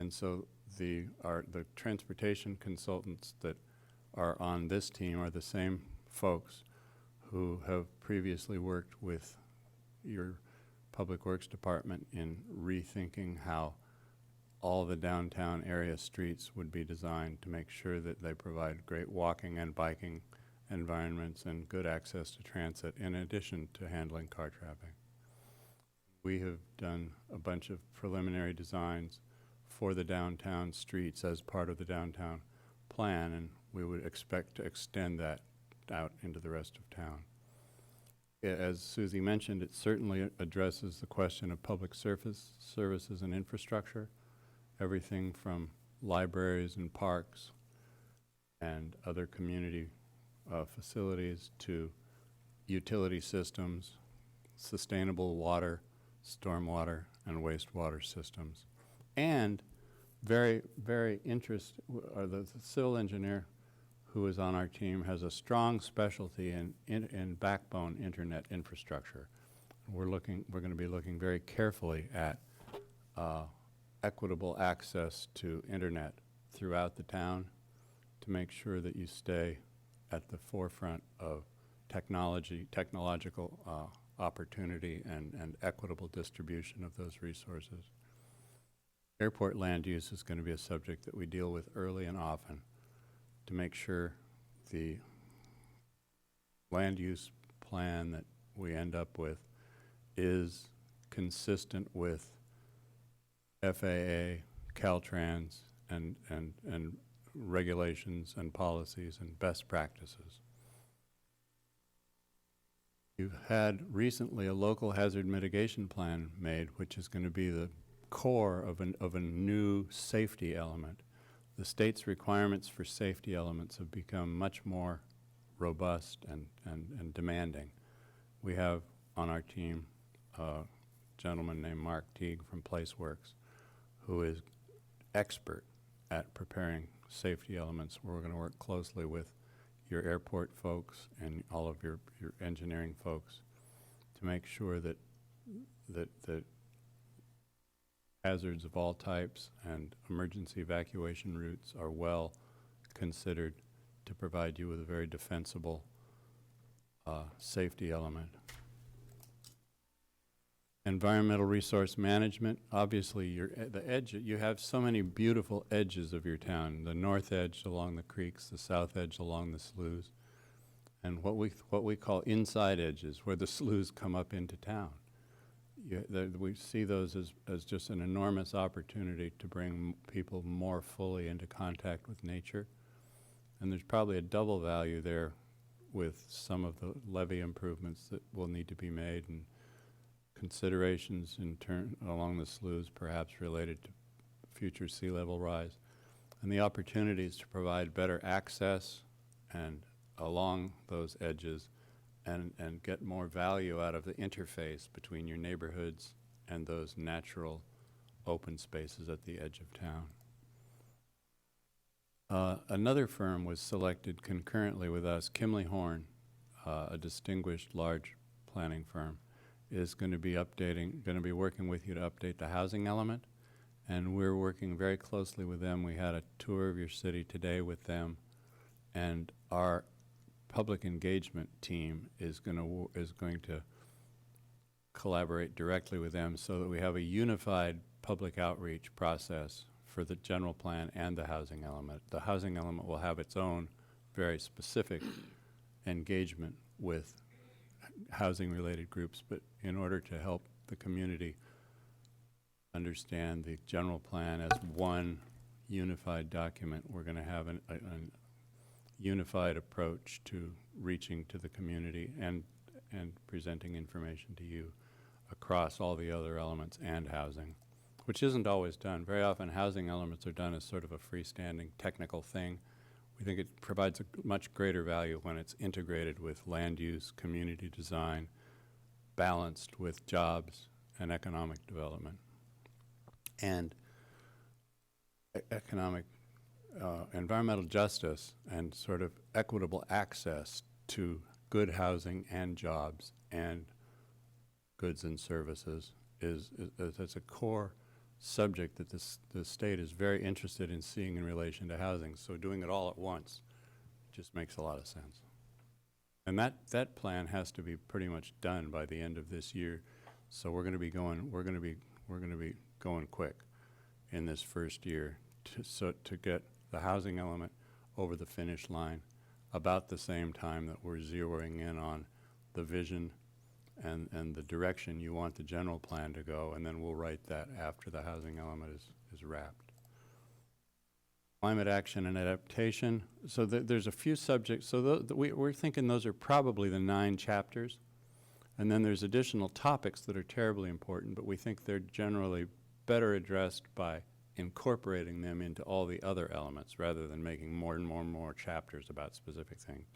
Speaker 18: And so the transportation consultants that are on this team are the same folks who have previously worked with your Public Works Department in rethinking how all the downtown area streets would be designed to make sure that they provide great walking and biking environments and good access to transit in addition to handling car traffic. We have done a bunch of preliminary designs for the downtown streets as part of the downtown plan, and we would expect to extend that out into the rest of town. As Susie mentioned, it certainly addresses the question of public services and infrastructure, everything from libraries and parks and other community facilities to utility systems, sustainable water, stormwater, and wastewater systems. And very, very the civil engineer who is on our team has a strong specialty in backbone internet infrastructure. We're going to be looking very carefully at equitable access to internet throughout the town to make sure that you stay at the forefront of technological opportunity and equitable distribution of those resources. Airport land use is going to be a subject that we deal with early and often to make sure the land use plan that we end up with is consistent with FAA, Caltrans, and regulations and policies and best practices. You've had recently a local hazard mitigation plan made, which is going to be the core of a new safety element. The state's requirements for safety elements have become much more robust and demanding. We have on our team a gentleman named Mark Teague from PlaceWorks, who is expert at preparing safety elements. We're going to work closely with your airport folks and all of your engineering folks to make sure that hazards of all types and emergency evacuation routes are well considered to provide you with a very defensible safety element. Environmental resource management, obviously you have so many beautiful edges of your town, the north edge along the creeks, the south edge along the sloughs, and what we call inside edges, where the sloughs come up into town. We see those as just an enormous opportunity to bring people more fully into contact with nature. And there's probably a double value there with some of the levee improvements that will need to be made and considerations in turn along the sloughs perhaps related to future sea level rise. And the opportunities to provide better access and along those edges and get more value out of the interface between your neighborhoods and those natural open spaces at the edge of town. Another firm was selected concurrently with us, Kimley Horn, a distinguished large planning firm, is going to be working with you to update the housing element, and we're working very closely with them. We had a tour of your city today with them, and our public engagement team is going to collaborate directly with them so that we have a unified public outreach process for the general plan and the housing element. The housing element will have its own very specific engagement with housing related groups, but in order to help the community understand the general plan as one unified document. We're going to have a unified approach to reaching to the community and presenting information to you across all the other elements and housing, which isn't always done. Very often housing elements are done as sort of a freestanding technical thing. We think it provides a much greater value when it's integrated with land use, community design, balanced with jobs and economic development. And environmental justice and sort of equitable access to good housing and jobs and goods and services is a core subject that the state is very interested in seeing in relation to housing. So doing it all at once just makes a lot of sense. And that plan has to be pretty much done by the end of this year. So we're going to be going quick in this first year to get the housing element over the finish line about the same time that we're zeroing in on the vision and the direction you want the general plan to go, and then we'll write that after the housing element is wrapped. Climate action and adaptation. So there's a few subjects. So we're thinking those are probably the 9 chapters. And then there's additional topics that are terribly important, but we think they're generally better addressed by incorporating them into all the other elements rather than making more and more chapters about specific things.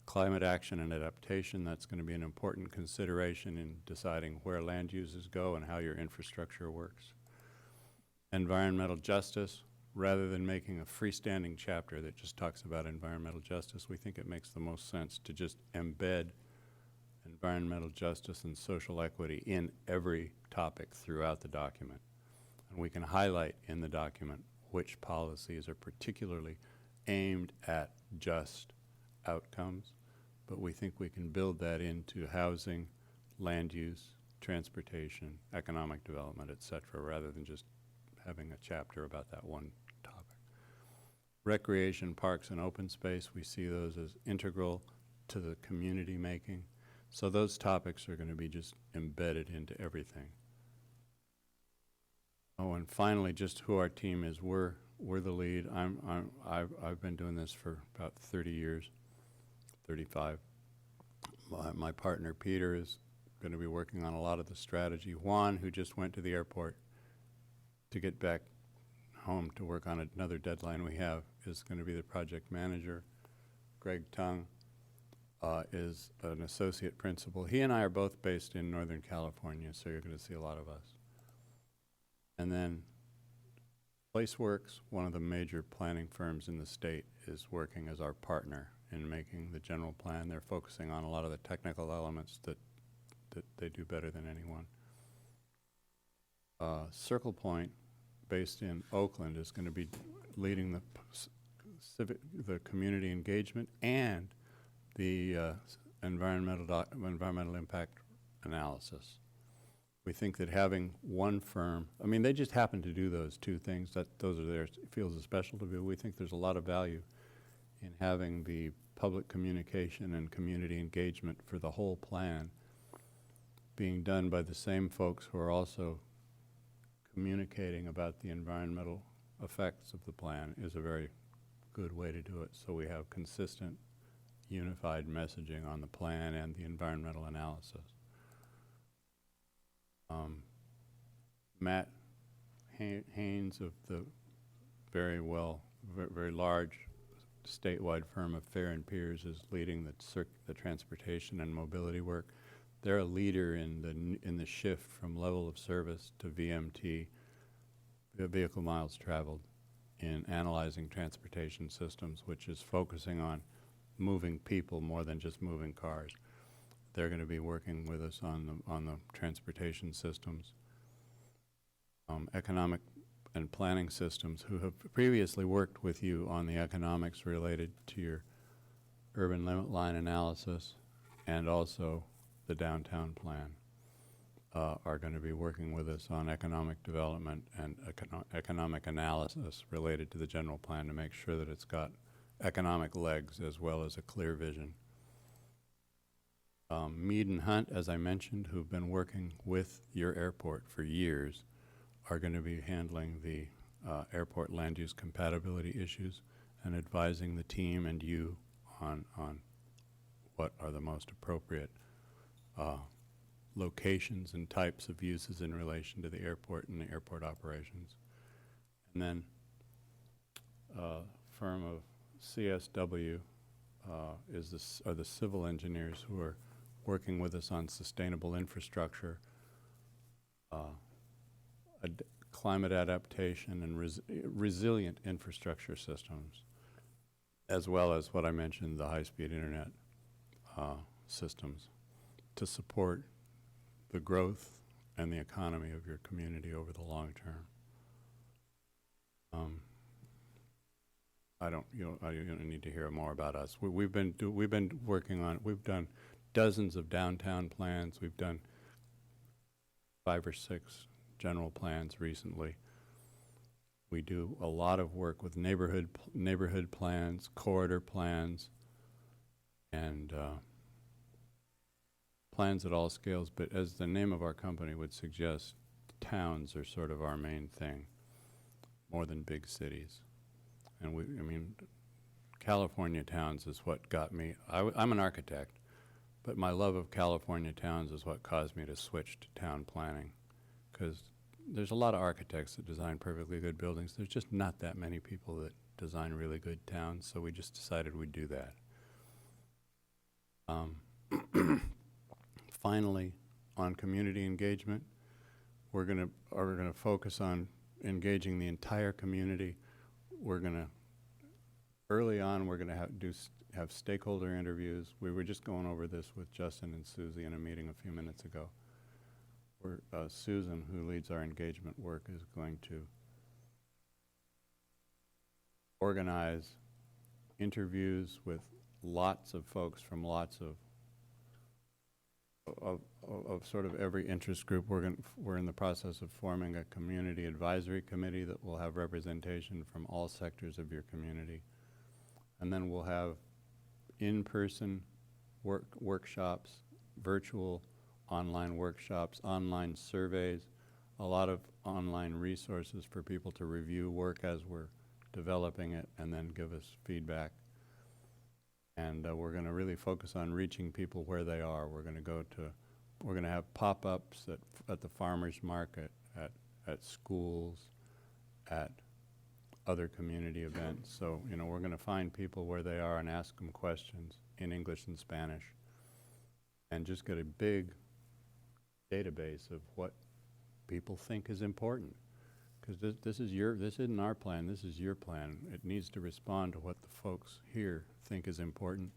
Speaker 18: Climate action and adaptation, that's going to be an important consideration in deciding where land uses go and how your infrastructure works. Environmental justice, rather than making a freestanding chapter that just talks about environmental justice, we think it makes the most sense to just embed environmental justice and social equity in every topic throughout the document. And we can highlight in the document which policies are particularly aimed at just outcomes, but we think we can build that into housing, land use, transportation, economic development, et cetera, rather than just having a chapter about that one topic. Recreation, parks, and open space, we see those as integral to the community making. So those topics are going to be just embedded into everything. Oh, and finally, just who our team is. We're the lead. I've been doing this for about 30 years, 35. My partner Peter is going to be working on a lot of the strategy. Juan, who just went to the airport to get back home to work on another deadline we have, is going to be the project manager. Greg Tung is an associate principal. He and I are both based in Northern California, so you're going to see a lot of us. And then PlaceWorks, one of the major planning firms in the state, is working as our partner in making the general plan. They're focusing on a lot of the technical elements that they do better than anyone. Circle Point, based in Oakland, is going to be leading the community engagement and the environmental impact analysis. We think that having one firm, I mean, they just happen to do those 2 things. Those are their fields of specialty. We think there's a lot of value in having the public communication and community engagement for the whole plan being done by the same folks who are also communicating about the environmental effects of the plan is a very good way to do it. So we have consistent, unified messaging on the plan and the environmental analysis. Matt Haynes of the very large statewide firm of Fair and Peers is leading the transportation and mobility work. They're a leader in the shift from level of service to VMT, vehicle miles traveled, in analyzing transportation systems, which is focusing on moving people more than just moving cars. They're going to be working with us on the transportation systems. Economic and planning systems, who have previously worked with you on the economics related to your urban limit line analysis and also the downtown plan, are going to be working with us on economic development and economic analysis related to the general plan to make sure that it's got economic legs as well as a clear vision. Mead and Hunt, as I mentioned, who've been working with your airport for years are going to be handling the airport land use compatibility issues and advising the team and you on what are the most appropriate locations and types of uses in relation to the airport and the airport operations. And then firm of CSW are the civil engineers who are working with us on sustainable infrastructure, climate adaptation, and resilient infrastructure systems, as well as what I mentioned, the high-speed internet systems, to support the growth and the economy of your community over the long term. You don't need to hear more about us. We've been working on. We've done dozens of downtown plans. We've done 5 or 6 general plans recently. We do a lot of work with neighborhood plans, corridor plans, and plans at all scales. But as the name of our company would suggest, towns are sort of our main thing, more than big cities. And California towns is what got me. I'm an architect, but my love of California towns is what caused me to switch to town planning, because there's a lot of architects that design perfectly good buildings. There's just not that many people that design really good towns, so we just decided we'd do that. Finally, on community engagement, we're gonna focus on engaging the entire community. Early on, we're gonna have stakeholder interviews. We were just going over this with Justin and Susie in a meeting a few minutes ago. Susan, who leads our engagement work, is going to organize interviews with lots of folks from lots of sort of every interest group. We're in the process of forming a community advisory committee that will have representation from all sectors of your community. And then we'll have in-person workshops, virtual online workshops, online surveys, a lot of online resources for people to review work as we're developing it and then give us feedback. And we're going to really focus on reaching people where they are. We're going to have pop-ups at the farmers market, at schools, at other community events. So, we're going to find people where they are and ask them questions in English and Spanish, and just get a big database of what people think is important. Because this isn't our plan, this is your plan. It needs to respond to what the folks here think is important.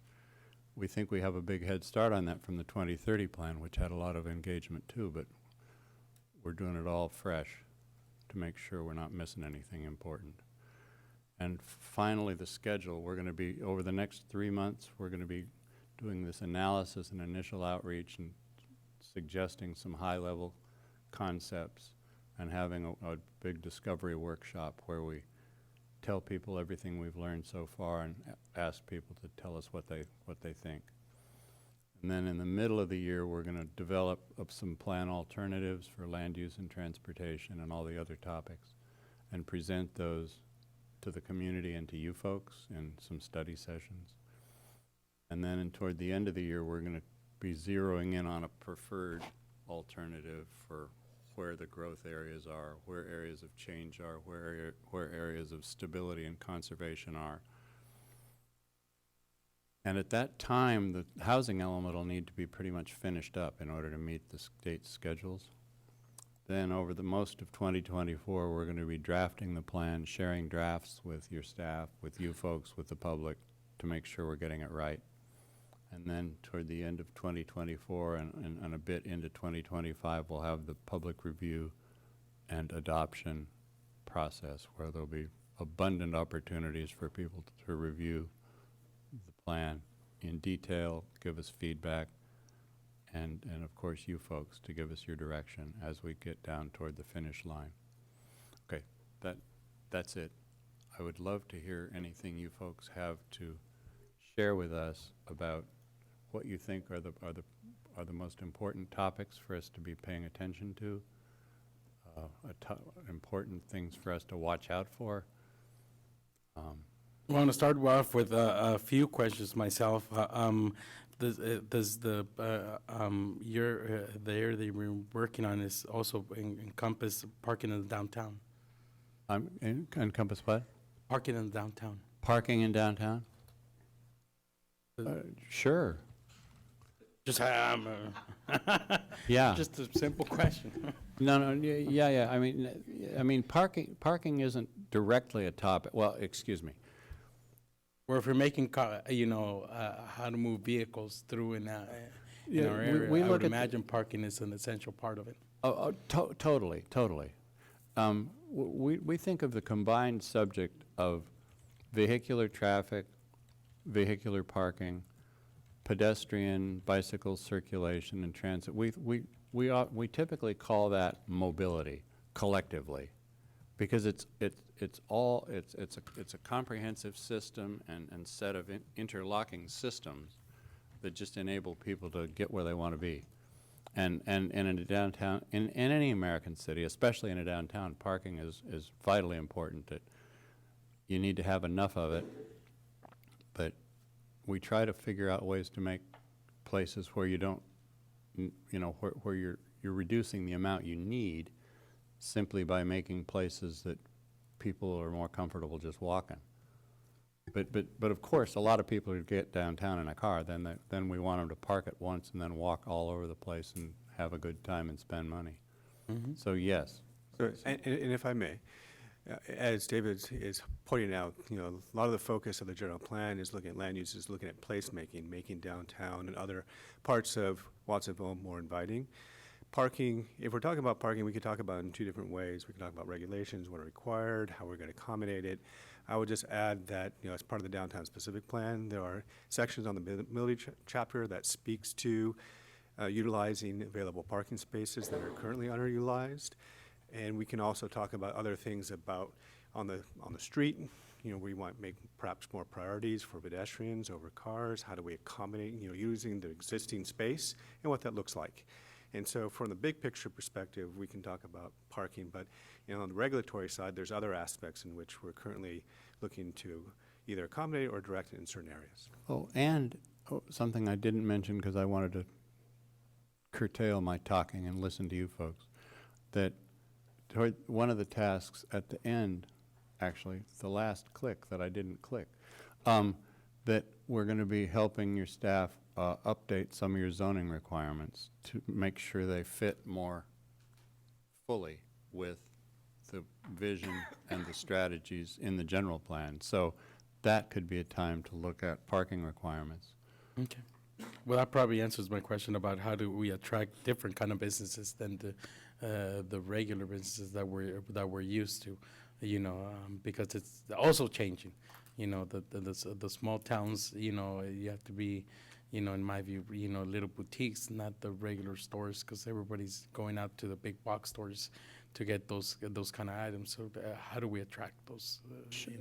Speaker 18: We think we have a big head start on that from the 2030 plan, which had a lot of engagement too, but we're doing it all fresh to make sure we're not missing anything important. And finally, the schedule. We're going to be, over the next 3 months, we're going to be doing this analysis and initial outreach and suggesting some high-level concepts and having a big discovery workshop where we tell people everything we've learned so far and ask people to tell us what they think. And then in the middle of the year, we're going to develop some plan alternatives for land use and transportation and all the other topics and present those to the community and to you folks in some study sessions. And then toward the end of the year, we're going to be zeroing in on a preferred alternative for where the growth areas are, where areas of change are, where areas of stability and conservation are. And at that time, the housing element will need to be pretty much finished up in order to meet the state schedules. Then over the most of 2024, we're going to be drafting the plan, sharing drafts with your staff, with you folks, with the public, to make sure we're getting it right. And then toward the end of 2024 and a bit into 2025, we'll have the public review and adoption process where there'll be abundant opportunities for people to review the plan in detail, give us feedback, and of course you folks to give us your direction as we get down toward the finish line. Okay, that's it. I would love to hear anything you folks have to share with us about what you think are the most important topics for us to be paying attention to. important things for us to watch out for.
Speaker 1: I want to start off with a few questions myself. Does the the area that we're working on is also encompass parking in the downtown?
Speaker 18: Encompass what?
Speaker 1: Parking in the downtown.
Speaker 18: Parking in downtown? Sure.
Speaker 1: Just
Speaker 18: Yeah.
Speaker 1: Just a simple question.
Speaker 18: No, yeah. I mean, parking isn't directly a topic. Well, excuse me.
Speaker 1: Or if you're making, how to move vehicles through in our area,
Speaker 18: we
Speaker 1: I
Speaker 18: look
Speaker 1: would
Speaker 18: at
Speaker 1: imagine parking is an essential part of it.
Speaker 18: Totally. We think of the combined subject of vehicular traffic, vehicular parking, pedestrian, bicycle circulation, and transit. We typically call that mobility collectively, because it's a comprehensive system and set of interlocking systems that just enable people to get where they want to be. And in a downtown, in any American city, especially in a downtown, parking is vitally important. That you need to have enough of it, but we try to figure out ways to make places where you don't, where you're reducing the amount you need simply by making places that people are more comfortable just walking. But of course, a lot of people who get downtown in a car, then we want them to park it once and then walk all over the place and have a good time and spend money.
Speaker 1: Mm-hmm.
Speaker 18: So yes.
Speaker 16: So, and if I may, as David is pointing out, a lot of the focus of the general plan is looking at land uses, looking at placemaking, making downtown and other parts of Watsonville more inviting. Parking, if we're talking about parking, we could talk about it in two different ways. We could talk about regulations, what are required, how we're going to accommodate it. I would just add that, as part of the downtown specific plan, there are sections on the mobility chapter that speaks to utilizing available parking spaces that are currently underutilized. And we can also talk about other things about on the street. We want to make perhaps more priorities for pedestrians over cars. How do we accommodate, using the existing space and what that looks like. And so from the big picture perspective, we can talk about parking, but on the regulatory side, there's other aspects in which we're currently looking to either accommodate or direct it in certain areas.
Speaker 18: Oh, and something I didn't mention because I wanted to curtail my talking and listen to you folks, that toward one of the tasks at the end, actually, the last click that I didn't click, that we're going to be helping your staff update some of your zoning requirements to make sure they fit more fully with the vision and the strategies in the general plan. So that could be a time to look at parking requirements.
Speaker 1: Okay. Well, that probably answers my question about how do we attract different kind of businesses than the regular businesses that we're used to, because it's also changing. The small towns, you have to be, in my view, little boutiques, not the regular stores, because everybody's going out to the big box stores to get those kind of items. So how do we attract those?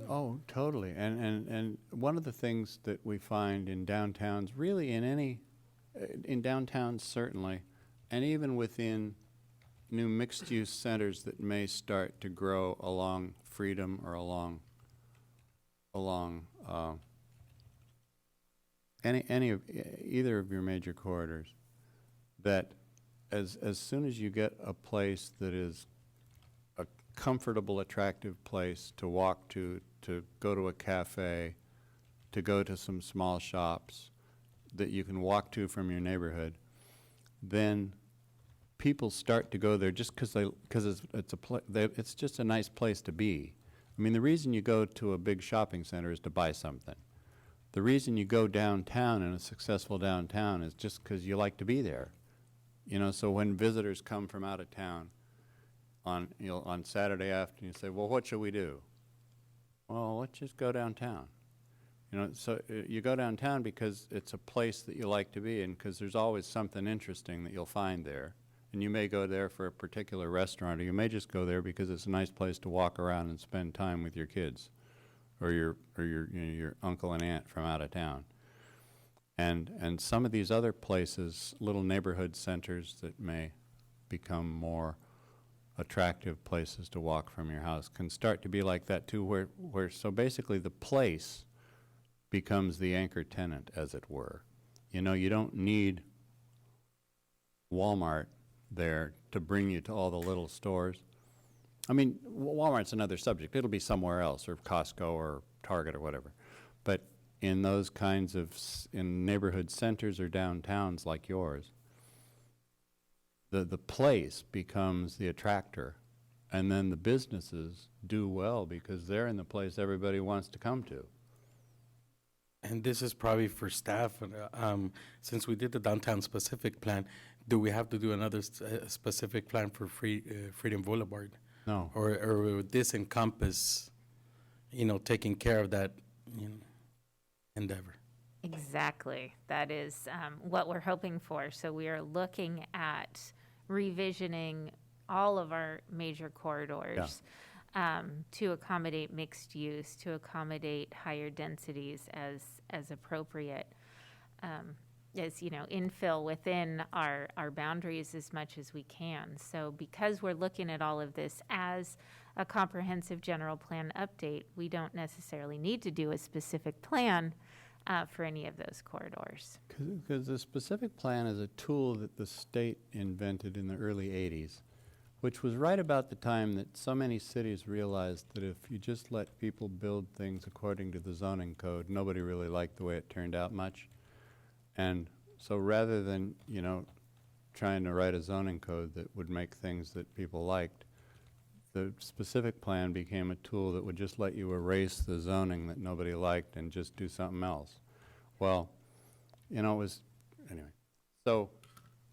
Speaker 18: Oh, totally. And one of the things that we find in downtowns, really in downtowns certainly, and even within new mixed-use centers that may start to grow along Freedom or along either of your major corridors, that as soon as you get a place that is a comfortable, attractive place to walk to go to a cafe, to go to some small shops that you can walk to from your neighborhood, then people start to go there just because it's just a nice place to be. I mean, the reason you go to a big shopping center is to buy something. The reason you go downtown in a successful downtown is just because you like to be there. So when visitors come from out of town on Saturday afternoon, you say, well, what should we do? Well, let's just go downtown. So you go downtown because it's a place that you like to be in, because there's always something interesting that you'll find there. And you may go there for a particular restaurant, or you may just go there because it's a nice place to walk around and spend time with your kids, or your uncle and aunt from out of town. And some of these other places, little neighborhood centers that may become more attractive places to walk from your house can start to be like that too, where so basically the place becomes the anchor tenant, as it were. You know, you don't need Walmart there to bring you to all the little stores. I mean, Walmart's another subject. It'll be somewhere else, or Costco or Target or whatever. But in those kinds of, in neighborhood centers or downtowns like yours, the place becomes the attractor, and then the businesses do well because they're in the place everybody wants to come to.
Speaker 1: And this is probably for staff, since we did the downtown specific plan, do we have to do another specific plan for Freedom Boulevard?
Speaker 18: No.
Speaker 1: Or would this encompass, you know, taking care of that, you know, endeavor?
Speaker 17: Exactly. That is what we're hoping for. So we are looking at revisioning all of our major corridors to accommodate mixed use, to accommodate higher densities as appropriate. As you know, infill within our boundaries as much as we can. So because we're looking at all of this as a comprehensive general plan update, we don't necessarily need to do a specific plan for any of those corridors.
Speaker 18: Because the specific plan is a tool that the state invented in the early 80s, which was right about the time that so many cities realized that if you just let people build things according to the zoning code, nobody really liked the way it turned out much. And so rather than, you know, trying to write a zoning code that would make things that people liked, the specific plan became a tool that would just let you erase the zoning that nobody liked and just do something else. Well, you know, it was, anyway. So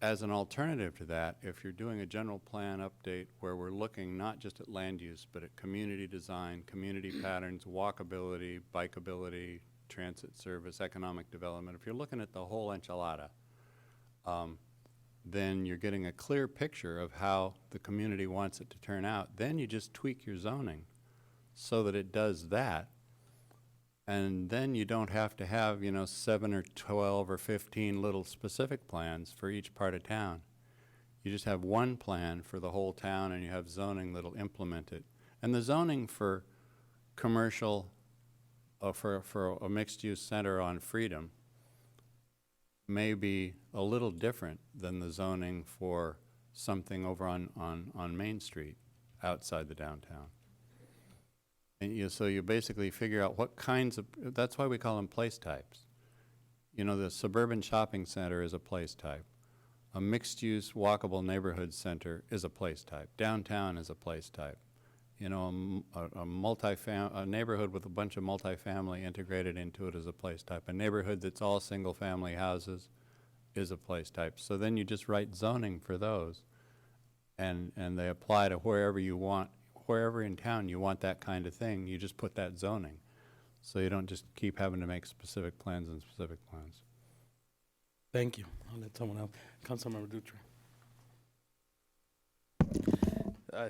Speaker 18: as an alternative to that, if you're doing a general plan update where we're looking not just at land use, but at community design, community patterns, walkability, bikeability, transit service, economic development, if you're looking at the whole enchilada, then you're getting a clear picture of how the community wants it to turn out. Then you just tweak your zoning so that it does that. And then you don't have to have, you know, 7 or 12 or 15 little specific plans for each part of town. You just have one plan for the whole town, and you have zoning that'll implement it. And the zoning for commercial, for a mixed-use center on Freedom may be a little different than the zoning for something over on Main Street outside the downtown. And so you basically figure out what kinds of, that's why we call them place types. You know, the suburban shopping center is a place type. A mixed-use walkable neighborhood center is a place type. Downtown is a place type. You know, a neighborhood with a bunch of multifamily integrated into it is a place type. A neighborhood that's all single-family houses is a place type. So then you just write zoning for those, and they apply to wherever you want, wherever in town you want that kind of thing. You just put that zoning, so you don't just keep having to make specific plans and specific plans.
Speaker 1: Thank you. I'll let someone else. Councilmember Dutra.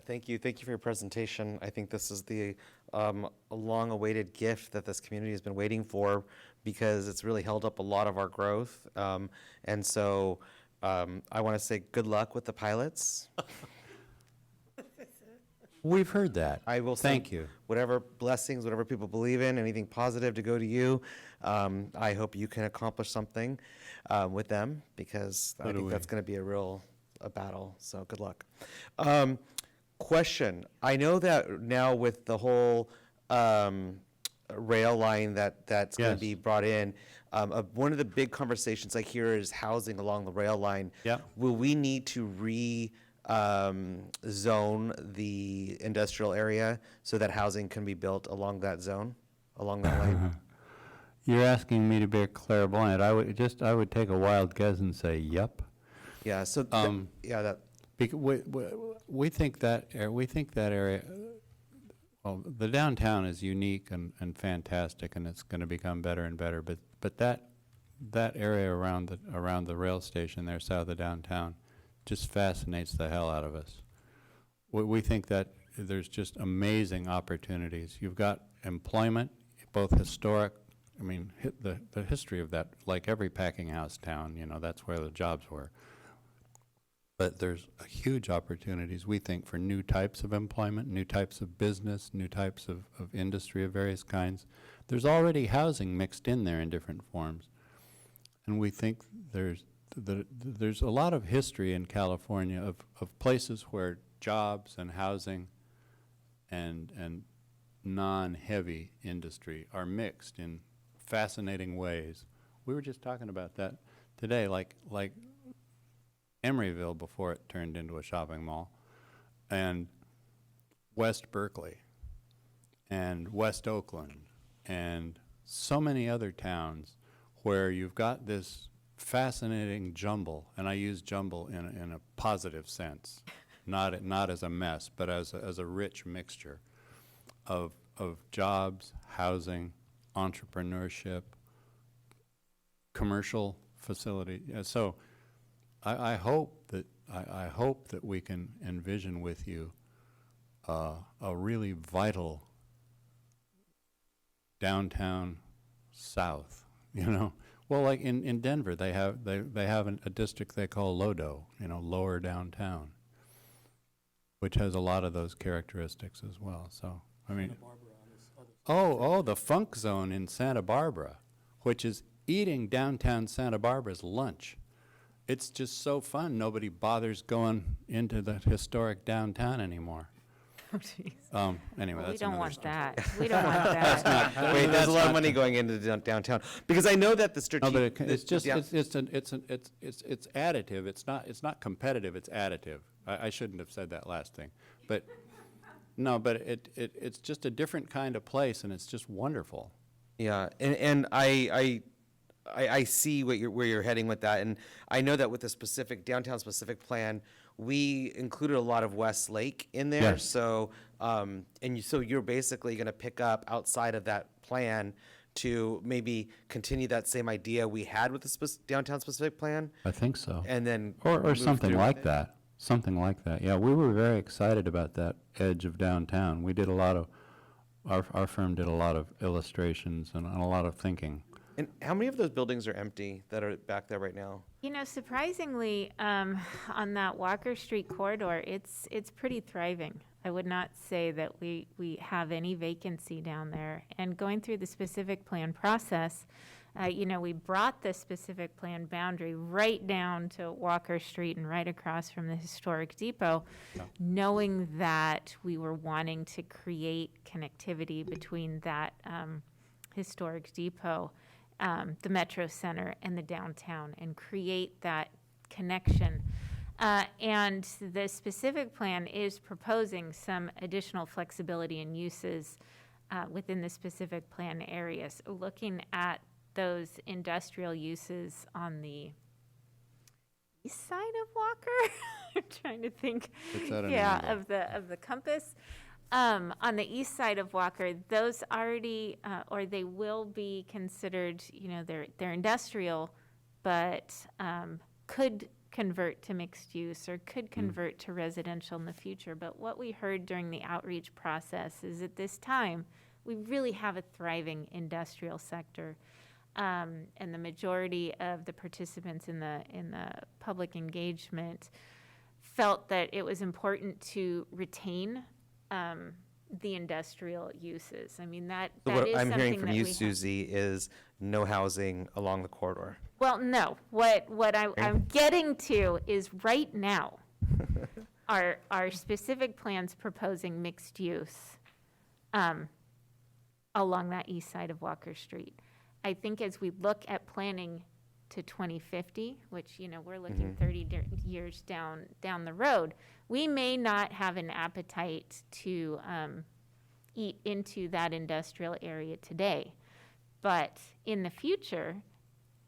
Speaker 13: Thank you. Thank you for your presentation. I think this is the a long-awaited gift that this community has been waiting for, because it's really held up a lot of our growth. And so I want to say good luck with the pilots.
Speaker 18: We've heard that.
Speaker 13: I will
Speaker 18: Thank
Speaker 13: send
Speaker 18: you.
Speaker 13: whatever blessings, whatever people believe in, anything positive to go to you. I hope you can accomplish something with them, because I think that's going to be a battle. So good luck. Question. I know that now with the whole rail line that's going to be brought in, one of the big conversations I hear is housing along the rail line.
Speaker 18: Yep.
Speaker 13: Will we need to zone the industrial area so that housing can be built along that zone, along that line?
Speaker 18: You're asking me to be a clairvoyant. I would take a wild guess and say, yep.
Speaker 13: Yeah. So
Speaker 18: we think that area. Well, the downtown is unique and fantastic, and it's going to become better and better. But that area around the rail station there, south of downtown, just fascinates the hell out of us. We think that there's just amazing opportunities. You've got employment, both historic. I mean, the history of that, like every packing house town, you know, that's where the jobs were. But there's huge opportunities, we think, for new types of employment, new types of business, new types of industry of various kinds. There's already housing mixed in there in different forms. And we think there's a lot of history in California of places where jobs and housing and non-heavy industry are mixed in fascinating ways. We were just talking about that today, like Emeryville before it turned into a shopping mall, and West Berkeley, and West Oakland, and so many other towns where you've got this fascinating jumble, and I use jumble in a positive sense, not as a mess, but as a rich mixture of jobs, housing, entrepreneurship, commercial facility. So I hope that we can envision with you a really vital downtown South, you know. Well, like in Denver, they have a district they call Lodo, you know, lower downtown, which has a lot of those characteristics as well. So, I mean, the funk zone in Santa Barbara, which is eating downtown Santa Barbara's lunch. It's just so fun. Nobody bothers going into the historic downtown anymore.
Speaker 17: Oh, jeez.
Speaker 18: Anyway,
Speaker 17: Well, we
Speaker 18: that's
Speaker 17: don't
Speaker 18: another
Speaker 17: want
Speaker 18: story.
Speaker 17: that. We don't want that.
Speaker 13: Wait, there's a lot of money going into the downtown because I know that the
Speaker 18: No,
Speaker 13: strategic.
Speaker 18: but it's just it's additive. It's not competitive. It's additive. I shouldn't have said that last thing, but no, but it's just a different kind of place, and it's just wonderful.
Speaker 13: Yeah, and I see where you're heading with that, and I know that with the specific downtown specific plan, we included a lot of Westlake in there.
Speaker 18: Yes.
Speaker 13: So so you're basically going to pick up outside of that plan to maybe continue that same idea we had with the downtown specific plan,
Speaker 18: I think so.
Speaker 13: and then
Speaker 18: Or
Speaker 13: move
Speaker 18: something
Speaker 13: through
Speaker 18: like
Speaker 13: with it?
Speaker 18: that. Something like that. Yeah, we were very excited about that edge of downtown. We did a lot of, our firm did a lot of illustrations and a lot of thinking.
Speaker 13: And how many of those buildings are empty that are back there right now?
Speaker 17: You know, surprisingly, on that Walker Street corridor, it's pretty thriving. I would not say that we have any vacancy down there. And going through the specific plan process, you know, we brought the specific plan boundary right down to Walker Street and right across from the historic depot, knowing that we were wanting to create connectivity between that historic depot, the Metro Center, and the downtown, and create that connection. And the specific plan is proposing some additional flexibility in uses within the specific plan areas, looking at those industrial uses on the east side of Walker. I'm trying to think,
Speaker 18: It's at an
Speaker 17: yeah,
Speaker 18: angle.
Speaker 17: of the compass. On the east side of Walker, those already, or they will be considered, you know, they're industrial, but could convert to mixed use or could convert to residential in the future. But what we heard during the outreach process is at this time, we really have a thriving industrial sector. And the majority of the participants in the public engagement felt that it was important to retain the industrial uses. I mean, that
Speaker 13: So
Speaker 17: is
Speaker 13: what I'm
Speaker 17: something
Speaker 13: hearing from
Speaker 17: that
Speaker 13: you,
Speaker 17: we have.
Speaker 13: Susie, is no housing along the corridor.
Speaker 17: Well, no, what I'm getting to is right now, our specific plans proposing mixed use along that east side of Walker Street. I think as we look at planning to 2050, which, you know, we're looking 30 years down the road, we may not have an appetite to eat into that industrial area today. But in the future,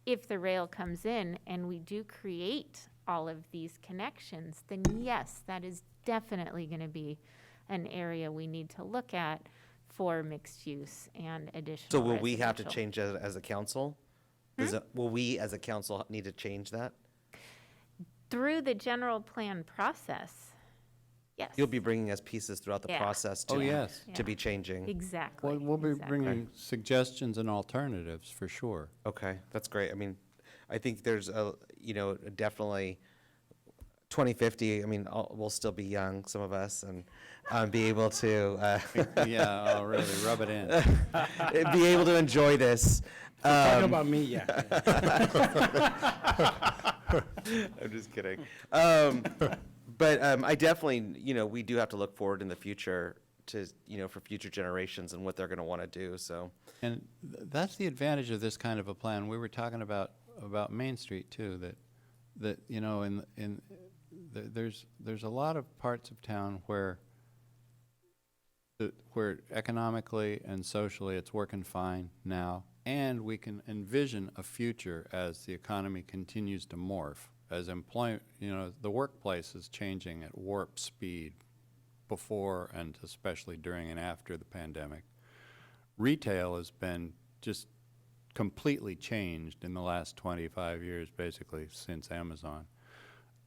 Speaker 17: if the rail comes in and we do create all of these connections, then yes, that is definitely going to be an area we need to look at for mixed use and additional
Speaker 13: So will we have to
Speaker 17: residential.
Speaker 13: change that as a council? Will we as a council need to change that?
Speaker 17: Through the general plan process, yes.
Speaker 13: You'll be bringing us pieces throughout the
Speaker 17: Yeah.
Speaker 13: process to,
Speaker 18: Oh, yes.
Speaker 13: to be changing.
Speaker 17: Exactly.
Speaker 18: We'll be
Speaker 17: exactly.
Speaker 18: bringing suggestions and alternatives for sure.
Speaker 13: Okay, that's great. I mean, I think there's definitely 2050, I mean, we'll still be young, some of us, and be able to
Speaker 18: Yeah, oh, really, rub it in.
Speaker 13: be able to enjoy this.
Speaker 1: Talking about me, yeah.
Speaker 13: I'm just kidding. But I definitely, we do have to look forward in the future to, for future generations and what they're going to want to do. So,
Speaker 18: And that's the advantage of this kind of a plan. We were talking about Main Street too, that there's a lot of parts of town where economically and socially it's working fine now, and we can envision a future as the economy continues to morph, as employment, the workplace is changing at warp speed before and especially during and after the pandemic. Retail has been just completely changed in the last 25 years, basically, since Amazon.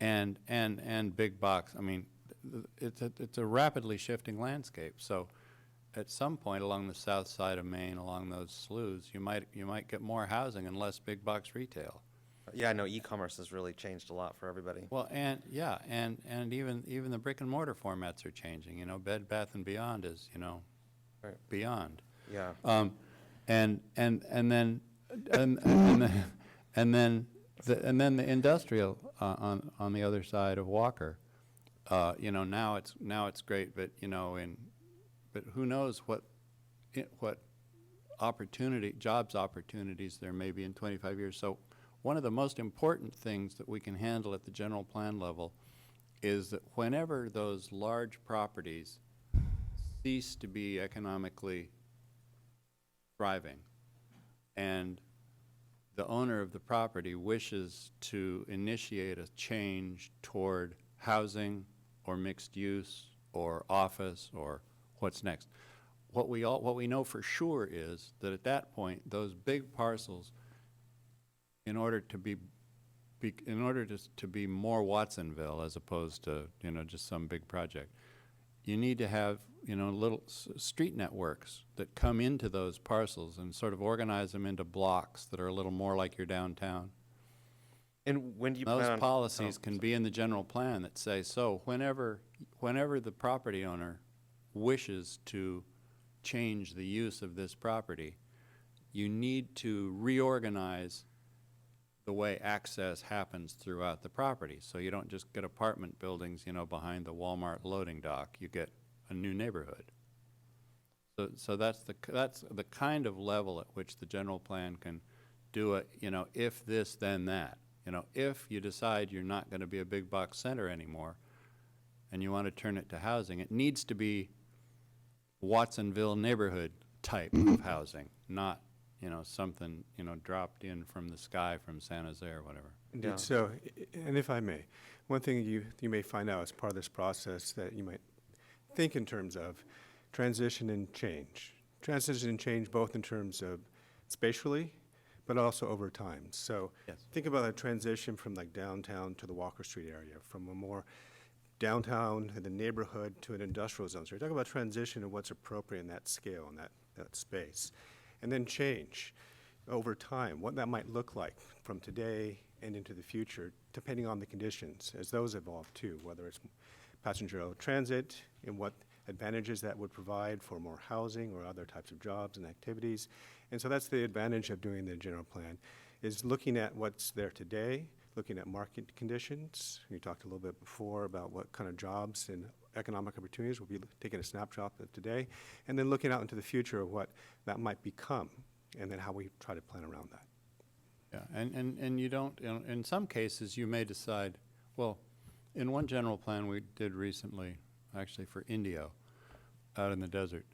Speaker 18: And big box, I mean, it's a rapidly shifting landscape. So at some point along the south side of Maine, along those sloughs, you might get more housing and less big box retail.
Speaker 13: yeah, I know e-commerce has really changed a lot for everybody.
Speaker 18: Well, and even the brick and mortar formats are changing. Bed Bath and Beyond is
Speaker 13: Right.
Speaker 18: beyond.
Speaker 13: Yeah.
Speaker 18: And then the industrial on the other side of Walker. Now it's great, but but who knows what jobs opportunities there may be in 25 years. So one of the most important things that we can handle at the general plan level is that whenever those large properties cease to be economically thriving and the owner of the property wishes to initiate a change toward housing or mixed use or office or what's next, what we know for sure is that at that point those big parcels, in order to be more Watsonville as opposed to just some big project, you need to have little street networks that come into those parcels and sort of organize them into blocks that are a little more like your downtown.
Speaker 13: And when do you
Speaker 18: Those
Speaker 13: plan on-
Speaker 18: policies can be in the general plan that say, so whenever the property owner wishes to change the use of this property, you need to reorganize the way access happens throughout the property. So you don't just get apartment buildings, behind the Walmart loading dock. You get a new neighborhood. So that's the kind of level at which the general plan can do it, if this, then that. If you decide you're not going to be a big box center anymore and you want to turn it to housing, it needs to be Watsonville neighborhood type of housing, not something, dropped in from the sky from San Jose or whatever.
Speaker 16: Indeed.
Speaker 13: Yeah.
Speaker 16: So, and if I may, one thing you may find out as part of this process that you might think in terms of transition and change. Transition and change both in terms of spatially, but also over time. So
Speaker 18: Yes.
Speaker 16: think about a transition from like downtown to the Walker Street area, from a more downtown in the neighborhood to an industrial zone. So you're talking about transition and what's appropriate in that scale and that space. And then change over time, what that might look like from today and into the future, depending on the conditions as those evolve too, whether it's passenger rail transit and what advantages that would provide for more housing or other types of jobs and activities. And so that's the advantage of doing the general plan, is looking at what's there today, looking at market conditions. You talked a little bit before about what kind of jobs and economic opportunities. We'll be taking a snapshot of today, and then looking out into the future of what that might become, and then how we try to plan around that.
Speaker 18: Yeah, and you don't, in some cases, you may decide, well, in one general plan we did recently, actually for Indio, out in the desert,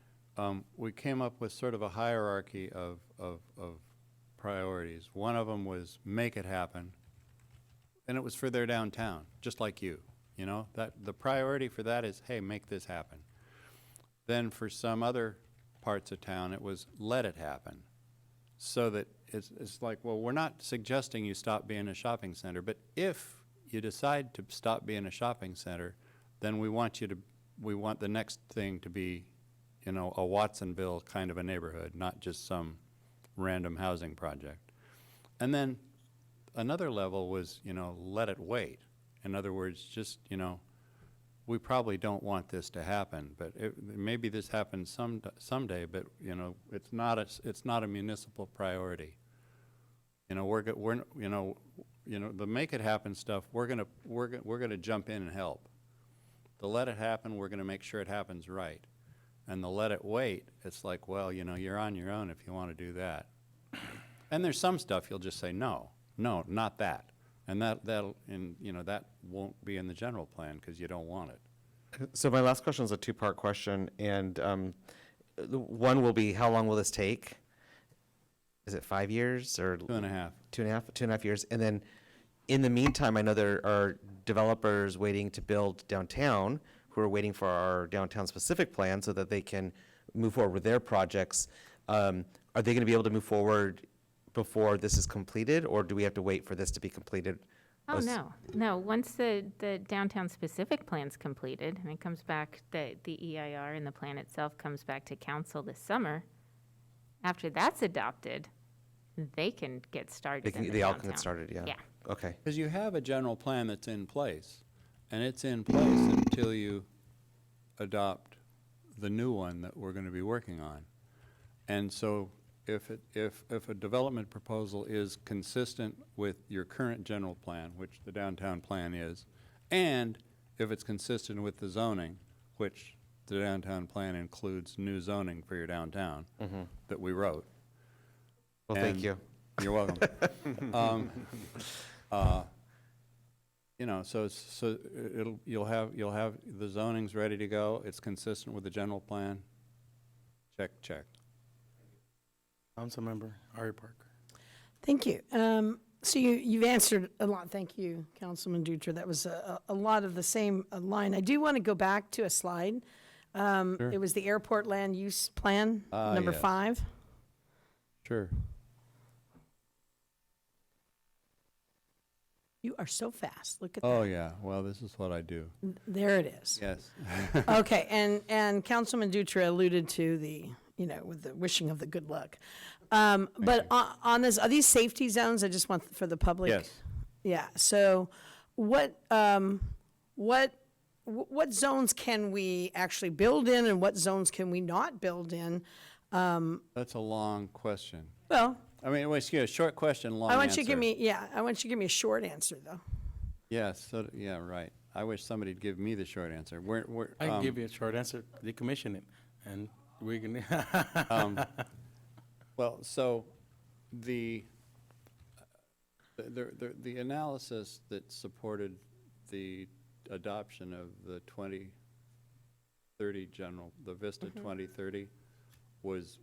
Speaker 18: we came up with sort of a hierarchy of priorities. One of them was make it happen, and it was for their downtown, just like you. That the priority for that is, hey, make this happen. Then for some other parts of town, it was let it happen. So that it's like, well, we're not suggesting you stop being a shopping center, but if you decide to stop being a shopping center, then we want the next thing to be, a Watsonville kind of a neighborhood, not just some random housing project. And then another level was, let it wait. In other words, just, we probably don't want this to happen, but maybe this happens someday, but, it's not a municipal priority. The make it happen stuff, we're gonna jump in and help. The let it happen, we're gonna make sure it happens right. And the let it wait, it's like, well, you're on your own if you want to do that. And there's some stuff you'll just say, no, not that. And that won't be in the general plan because you don't want it.
Speaker 13: So my last question is a two-part question, and the one will be, how long will this take? Is it 5 years or
Speaker 18: 2.5?
Speaker 13: 2.5 years. And then in the meantime, I know there are developers waiting to build downtown who are waiting for our downtown specific plan so that they can move forward with their projects. Are they going to be able to move forward before this is completed, or do we have to wait for this to be completed?
Speaker 17: Oh, no. Once the downtown specific plan's completed, and it comes back, the EIR and the plan itself comes back to council this summer, after that's adopted, they can get started in the
Speaker 13: They all can
Speaker 17: downtown.
Speaker 13: get started, yeah.
Speaker 17: Yeah.
Speaker 13: Okay.
Speaker 18: Because you have a general plan that's in place, and it's in place until you adopt the new one that we're going to be working on. And so if a development proposal is consistent with your current general plan, which the downtown plan is, and if it's consistent with the zoning, which the downtown plan includes new zoning for your downtown that we wrote.
Speaker 13: Well, thank you.
Speaker 18: You're welcome. You'll have the zonings ready to go. It's consistent with the general plan. Check.
Speaker 1: Councilmember Ari Parker.
Speaker 12: Thank you. So you've answered a lot. Thank you, Councilman Dutra. That was a lot of the same line. I do want to go back to a slide.
Speaker 18: Sure.
Speaker 12: It was the airport land use plan, number
Speaker 18: yes.
Speaker 12: 5.
Speaker 18: Sure.
Speaker 12: You are so fast. Look at that.
Speaker 18: Oh, yeah. Well, this is what I do.
Speaker 12: There it is.
Speaker 18: Yes.
Speaker 12: Okay, and Councilman Dutra alluded to the, with the wishing of the good luck. But on this, are these safety zones? I just want for the public.
Speaker 18: Yes.
Speaker 12: Yeah. So, what zones can we actually build in, and what zones can we not build in?
Speaker 18: That's a long question.
Speaker 12: Well,
Speaker 18: I mean, a short question, long
Speaker 12: I want
Speaker 18: answer.
Speaker 12: you to give me, I want you to give me a short answer though.
Speaker 18: Yes. Yeah. Right. I wish somebody'd give me the short answer.
Speaker 1: I can give you a short answer. Decommission it, and we can.
Speaker 18: Well, so the analysis that supported the adoption of the 2030 general, the Vista 2030, was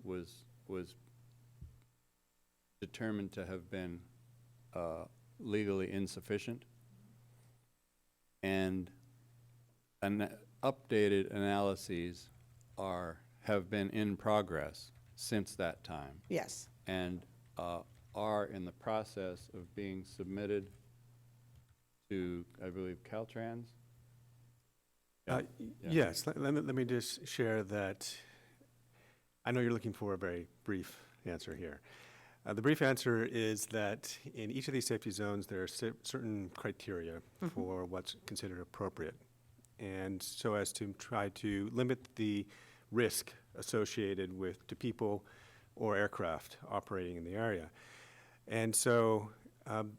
Speaker 18: determined to have been legally insufficient, and updated analyses have been in progress since that time.
Speaker 12: Yes.
Speaker 18: And are in the process of being submitted to, I believe, Caltrans? Yeah.
Speaker 16: Yes, let me just share that. I know you're looking for a very brief answer here. The brief answer is that in each of these safety zones, there are certain criteria for what's considered appropriate. And so as to try to limit the risk associated to people or aircraft operating in the area. And so,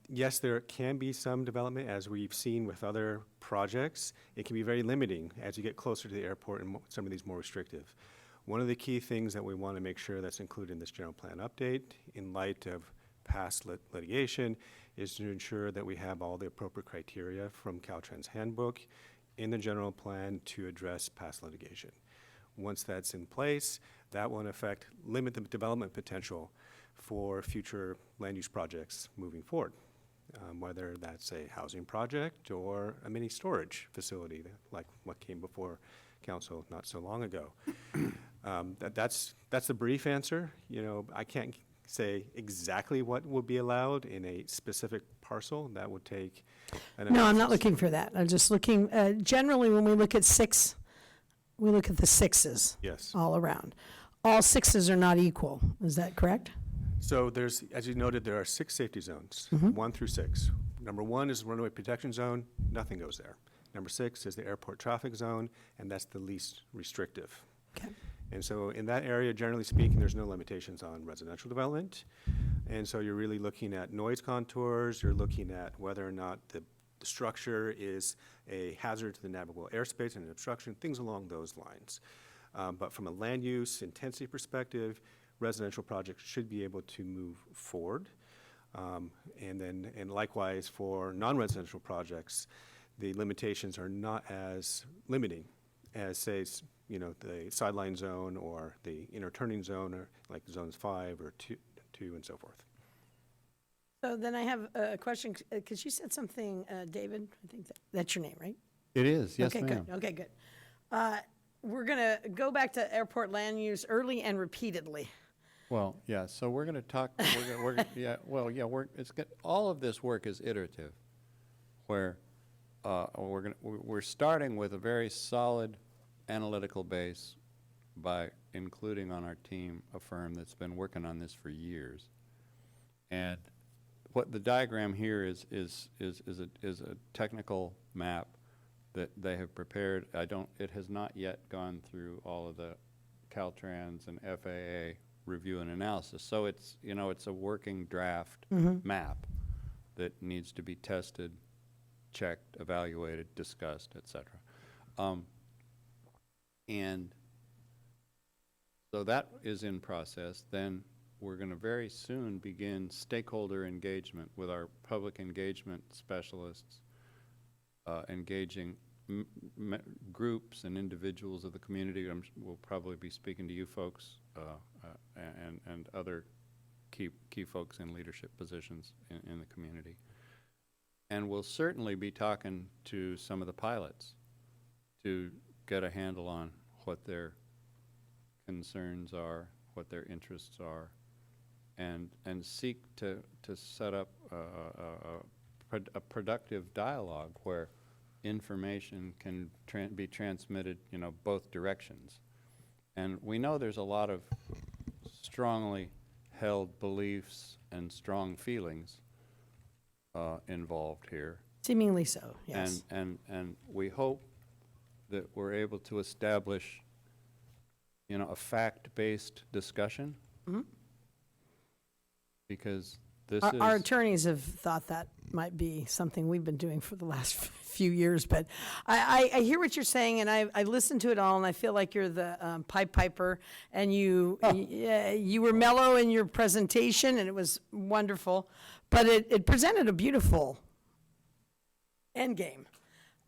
Speaker 16: yes, there can be some development, as we've seen with other projects. It can be very limiting as you get closer to the airport and some of these more restrictive. One of the key things that we want to make sure that's included in this general plan update, in light of past litigation, is to ensure that we have all the appropriate criteria from Caltrans handbook in the general plan to address past litigation. Once that's in place, that will in effect limit the development potential for future land use projects moving forward, whether that's a housing project or a mini storage facility like what came before council not so long ago. That's the brief answer. I can't say exactly what would be allowed in a specific parcel. That would take an
Speaker 12: No, I'm
Speaker 16: analysis.
Speaker 12: not looking for that. I'm just looking, generally, when we look at 6, we look at the 6s.
Speaker 16: Yes.
Speaker 12: All around. All 6s are not equal. Is that correct?
Speaker 16: So there's, as you noted, there are 6 safety zones, 1 through 6. Number 1 is runway protection zone, nothing goes there. Number 6 is the airport traffic zone, and that's the least restrictive.
Speaker 12: Okay.
Speaker 16: And so in that area, generally speaking, there's no limitations on residential development. And so you're really looking at noise contours, you're looking at whether or not the structure is a hazard to the navigable airspace and an obstruction, things along those lines. But from a land use intensity perspective, residential projects should be able to move forward. And likewise for non-residential projects, the limitations are not as limiting as, say, the sideline zone or the inner turning zone, or like zones 5 or 2 and so forth.
Speaker 12: So then I have a question, because you said something, David, I think that's your name, right?
Speaker 18: It is, yes,
Speaker 12: Okay,
Speaker 18: ma'am.
Speaker 12: good, okay, good. We're gonna go back to airport land use early and repeatedly.
Speaker 18: Well, yeah, so we're going to talk, all of this work is iterative, where we're starting with a very solid analytical base by including on our team a firm that's been working on this for years. And what the diagram here is a technical map that they have prepared. It has not yet gone through all of the Caltrans and FAA review and analysis. So it's, it's a working draft map that needs to be tested, checked, evaluated, discussed, et cetera. And so that is in process. Then we're going to very soon begin stakeholder engagement with our public engagement specialists, engaging groups and individuals of the community. We'll probably be speaking to you folks and other key folks in leadership positions in the community. And we'll certainly be talking to some of the pilots to get a handle on what their concerns are, what their interests are, and seek to set up a productive dialogue where information can be transmitted, both directions. And we know there's a lot of strongly held beliefs and strong feelings involved here.
Speaker 12: Seemingly so, yes.
Speaker 18: And we hope that we're able to establish, a fact-based discussion. Because this is...
Speaker 12: Our attorneys have thought that might be something we've been doing for the last few years, but I hear what you're saying, and I listened to it all, and I feel like you're the Pied Piper, and you were mellow in your presentation, and it was wonderful, but it presented a beautiful end game.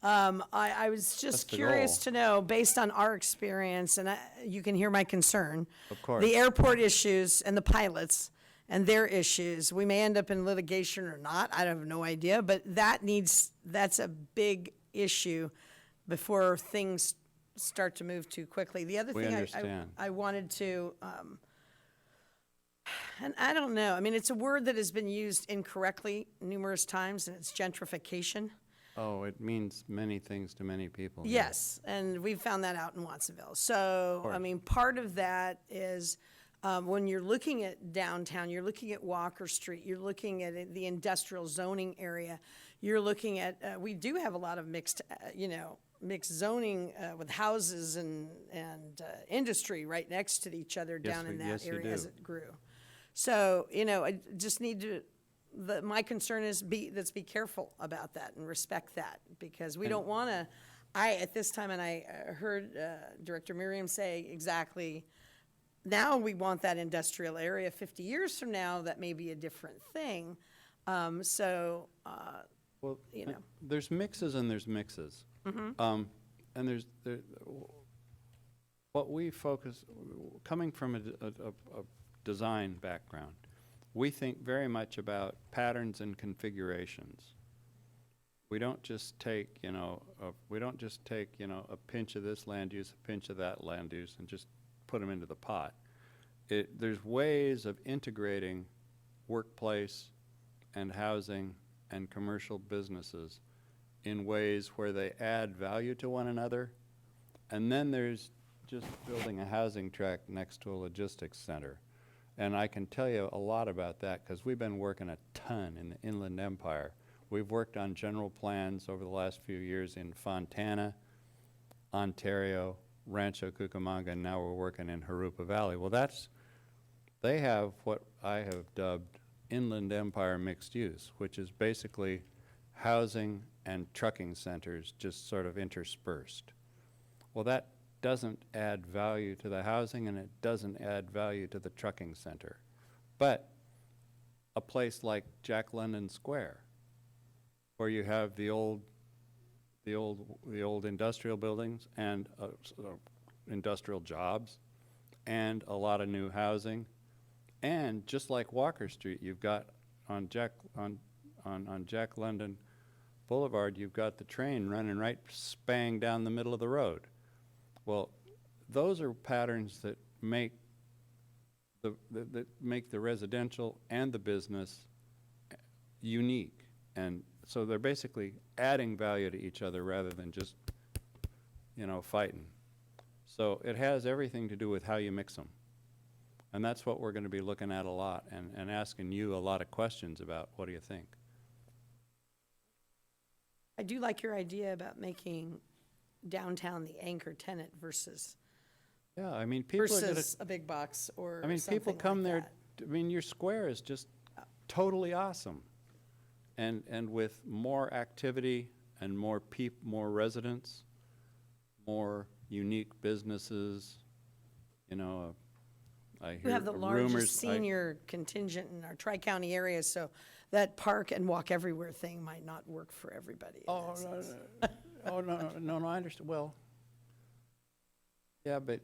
Speaker 12: I was just curious to know, based on our experience, and you can hear my concern,
Speaker 18: Of course.
Speaker 12: the airport issues and the pilots and their issues. We may end up in litigation or not. I have no idea, but that's a big issue before things start to move too quickly. The other
Speaker 18: We
Speaker 12: thing
Speaker 18: understand.
Speaker 12: I wanted to, and I don't know, I mean, it's a word that has been used incorrectly numerous times, and it's gentrification.
Speaker 18: Oh, it means many things to many people.
Speaker 12: Yes, and we found that out in Watsonville. So, I mean, part of that is when you're looking at downtown, you're looking at Walker Street, you're looking at the industrial zoning area, you're looking at, we do have a lot of mixed zoning with houses and industry right next to each other down in that area as it grew. So, I just need to, my concern is let's be careful about that and respect that, because we don't want to, at this time, and I heard Director Miriam say exactly, now we want that industrial area. 50 years from now, that may be a different thing.
Speaker 18: Well, there's mixes and there's mixes. And what we focus, coming from a design background, we think very much about patterns and configurations. We don't just take, a pinch of this land use, a pinch of that land use, and just put them into the pot. There's ways of integrating workplace and housing and commercial businesses in ways where they add value to one another. And then there's just building a housing tract next to a logistics center. And I can tell you a lot about that because we've been working a ton in the Inland Empire We've worked on general plans over the last few years in Fontana, Ontario, Rancho Cucamonga, and now we're working in Jurupa Valley. Well, they have what I have dubbed Inland Empire mixed use, which is basically housing and trucking centers just sort of interspersed. Well, that doesn't add value to the housing and it doesn't add value to the trucking center. But a place like Jack London Square, where you have the old industrial buildings and industrial jobs and a lot of new housing, and just like Walker Street, you've got on Jack London Boulevard, you've got the train running right spang down the middle of the road. Well, those are patterns that make the residential and the business unique, and so they're basically adding value to each other rather than just, fighting. So it has everything to do with how you mix them, and that's what we're going to be looking at a lot and asking you a lot of questions about. What do you think?
Speaker 12: I do like your idea about making downtown the anchor tenant versus
Speaker 18: Yeah, I mean, people are
Speaker 12: versus a big box or
Speaker 18: I mean, people
Speaker 12: something
Speaker 18: come
Speaker 12: like
Speaker 18: there.
Speaker 12: that.
Speaker 18: I mean, your square is just totally awesome, and with more activity and more residents, more unique businesses. I hear
Speaker 12: We have the
Speaker 18: rumors.
Speaker 12: largest senior contingent in our tri-county area, so that park and walk everywhere thing might not work for everybody.
Speaker 18: Oh, no, I understand. Well, yeah, but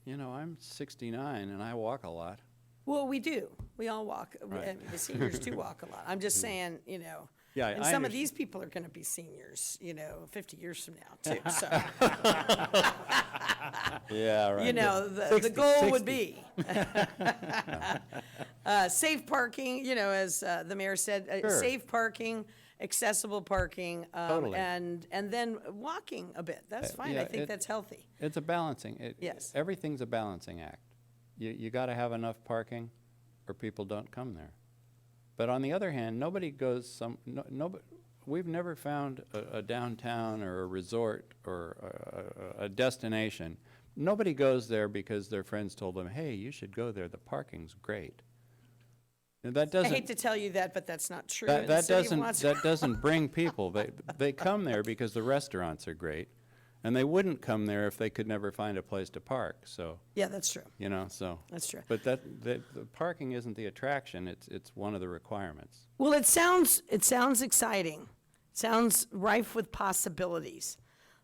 Speaker 18: I'm 69 and I walk a lot.
Speaker 12: Well, we do. We all walk.
Speaker 18: Right.
Speaker 12: I mean, the seniors do walk a lot. I'm just saying,
Speaker 18: Yeah,
Speaker 12: and
Speaker 18: I
Speaker 12: some of
Speaker 18: understand.
Speaker 12: these people are going to be seniors, 50 years from now, too. So,
Speaker 18: Yeah, right.
Speaker 12: the
Speaker 18: 60,
Speaker 12: goal would
Speaker 18: 60.
Speaker 12: be safe parking, as the mayor said,
Speaker 18: Sure.
Speaker 12: safe parking, accessible parking,
Speaker 18: Totally.
Speaker 12: and then walking a bit. That's fine.
Speaker 18: yeah,
Speaker 12: I think that's healthy.
Speaker 18: It's a balancing.
Speaker 12: Yes.
Speaker 18: Everything's a balancing act. You got to have enough parking, or people don't come there. But on the other hand, nobody goes we've never found a downtown or a resort or a destination. Nobody goes there because their friends told them, "Hey, you should go there. The parking's great." And that
Speaker 12: I
Speaker 18: doesn't.
Speaker 12: hate to tell you that, but that's not true.
Speaker 18: That,
Speaker 12: in the
Speaker 18: that
Speaker 12: city of
Speaker 18: doesn't
Speaker 12: Watson.
Speaker 18: that doesn't bring people. They come there because the restaurants are great, and they wouldn't come there if they could never find a place to park. So
Speaker 12: Yeah, that's true.
Speaker 18: so
Speaker 12: That's true.
Speaker 18: But the parking isn't the attraction. It's one of the requirements.
Speaker 12: Well, it sounds exciting. Sounds rife with possibilities.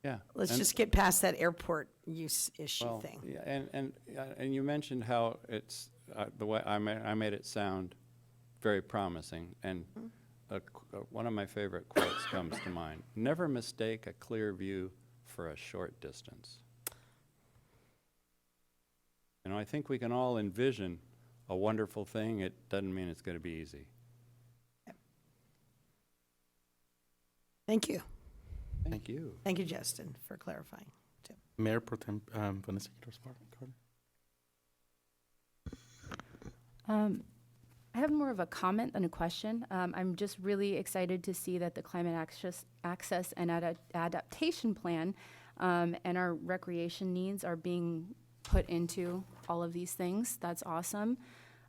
Speaker 18: Yeah.
Speaker 12: Let's
Speaker 18: And-
Speaker 12: just get past that airport use issue
Speaker 18: well,
Speaker 12: thing.
Speaker 18: Yeah, and you mentioned how it's the way I made it sound very promising, and one of my favorite quotes comes to mind: "Never mistake a clear view for a short distance." I think we can all envision a wonderful thing. It doesn't mean it's going to be easy.
Speaker 12: Thank you.
Speaker 18: Thank you.
Speaker 12: Thank you, Justin, for clarifying, too.
Speaker 1: Mayor Pro Tem Vanessa Carter.
Speaker 10: I have more of a comment than a question. I'm just really excited to see that the Climate Access and Adaptation Plan and our recreation needs are being put into all of these things. That's awesome.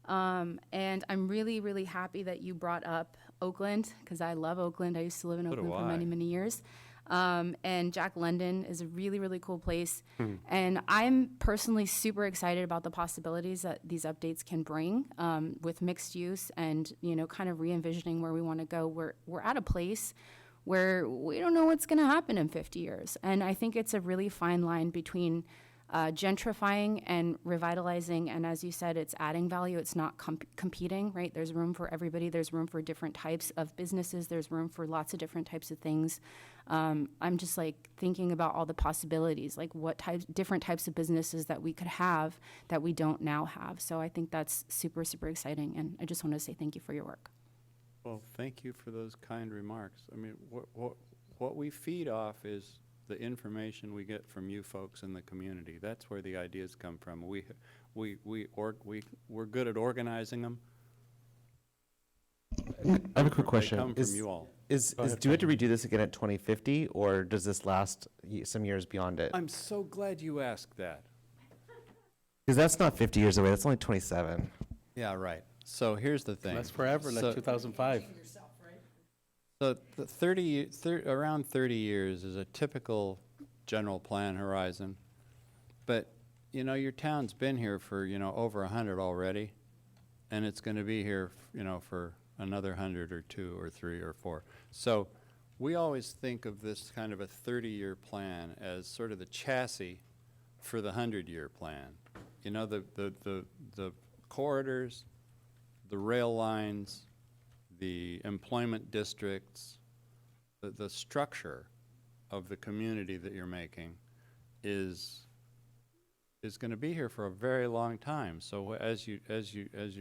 Speaker 10: And I'm really, really happy that you brought up Oakland, because I love Oakland. I used to live in
Speaker 18: So do
Speaker 10: Oakland for many,
Speaker 18: I.
Speaker 10: many years. And Jack London is a really, really cool place. And I'm personally super excited about the possibilities that these updates can bring with mixed use and, kind of re-envisioning where we want to go. We're at a place where we don't know what's going to happen in 50 years. And I think it's a really fine line between gentrifying and revitalizing, and as you said, it's adding value. It's not competing, right? There's room for everybody. There's room for different types of businesses. There's room for lots of different types of things. I'm just thinking about all the possibilities, like different types of businesses that we could have that we don't now have. So I think that's super, super exciting, and I just want to say thank you for your work.
Speaker 18: Well, thank you for those kind remarks. I mean, what we feed off is the information we get from you folks in the community. That's where the ideas come from. We're good at organizing them.
Speaker 2: I have a quick question.
Speaker 18: They come from you all.
Speaker 1: Go ahead,
Speaker 13: do we have to redo this again at 2050, or does this last some years beyond it?
Speaker 18: I'm so glad you asked that.
Speaker 13: Because that's not 50 years away. That's only 27.
Speaker 18: Yeah, right. So here's the thing.
Speaker 1: That's forever, like
Speaker 18: So-
Speaker 1: 2005.
Speaker 18: So the around 30 years is a typical general plan horizon. But, you know, your town's been here for, you know, over 100 already, and it's going to be here, you know, for another 100 or 2 or 3 or 4. So we always think of this kind of a 30-year plan as sort of the chassis for the 100-year plan. You know, the corridors, the rail lines, the employment districts, the structure of the community that you're making is going to be here for a very long time. So as you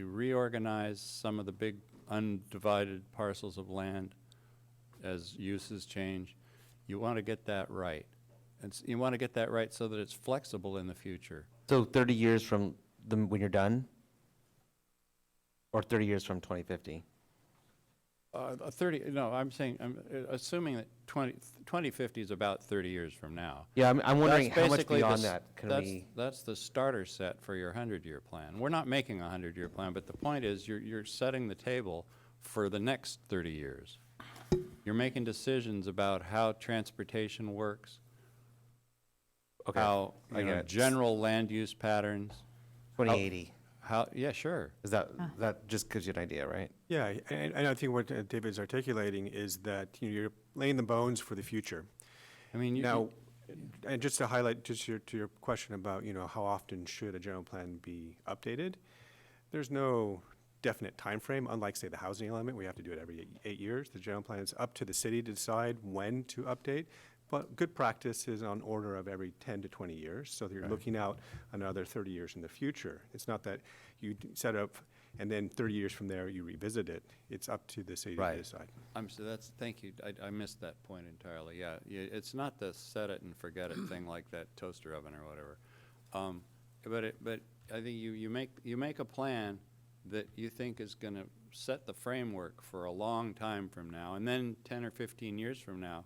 Speaker 18: reorganize some of the big undivided parcels of land, as uses change, you want to get that right. You want to get that right so that it's flexible in the future.
Speaker 13: So 30 years from when you're done, or 30 years from 2050.
Speaker 18: 30. No, I'm saying I'm assuming that 2050 is about 30 years from now.
Speaker 13: Yeah, I'm wondering
Speaker 18: That's
Speaker 13: how much
Speaker 18: basically
Speaker 13: beyond
Speaker 18: the s-
Speaker 13: that can
Speaker 18: that's,
Speaker 13: we?
Speaker 18: That's the starter set for your 100-year plan. We're not making a 100-year plan, but the point is you're setting the table for the next 30 years. You're making decisions about how transportation works,
Speaker 13: Okay,
Speaker 18: how
Speaker 13: I
Speaker 18: you know,
Speaker 13: get it.
Speaker 18: general land use patterns.
Speaker 13: 2080.
Speaker 18: Yeah, sure.
Speaker 13: Is that just gives you an idea, right?
Speaker 16: Yeah, and I think what David's articulating is that, you know, you're laying the bones for the future.
Speaker 18: I mean,
Speaker 16: Now, and just to highlight, just to your question about, you know, how often should a general plan be updated, there's no definite time frame. Unlike, say, the housing element, we have to do it every 8 years. The general plan is up to the city to decide when to update. But good practice is on order of every 10 to 20 years. So you're looking out another 30 years in the future. It's not that you set up and then 30 years from there you revisit it. It's up to the city to decide.
Speaker 18: Thank you. I missed that point entirely. Yeah, it's not the set it and forget it thing like that toaster oven or whatever. But I think you make a plan that you think is going to set the framework for a long time from now, and then 10 or 15 years from now,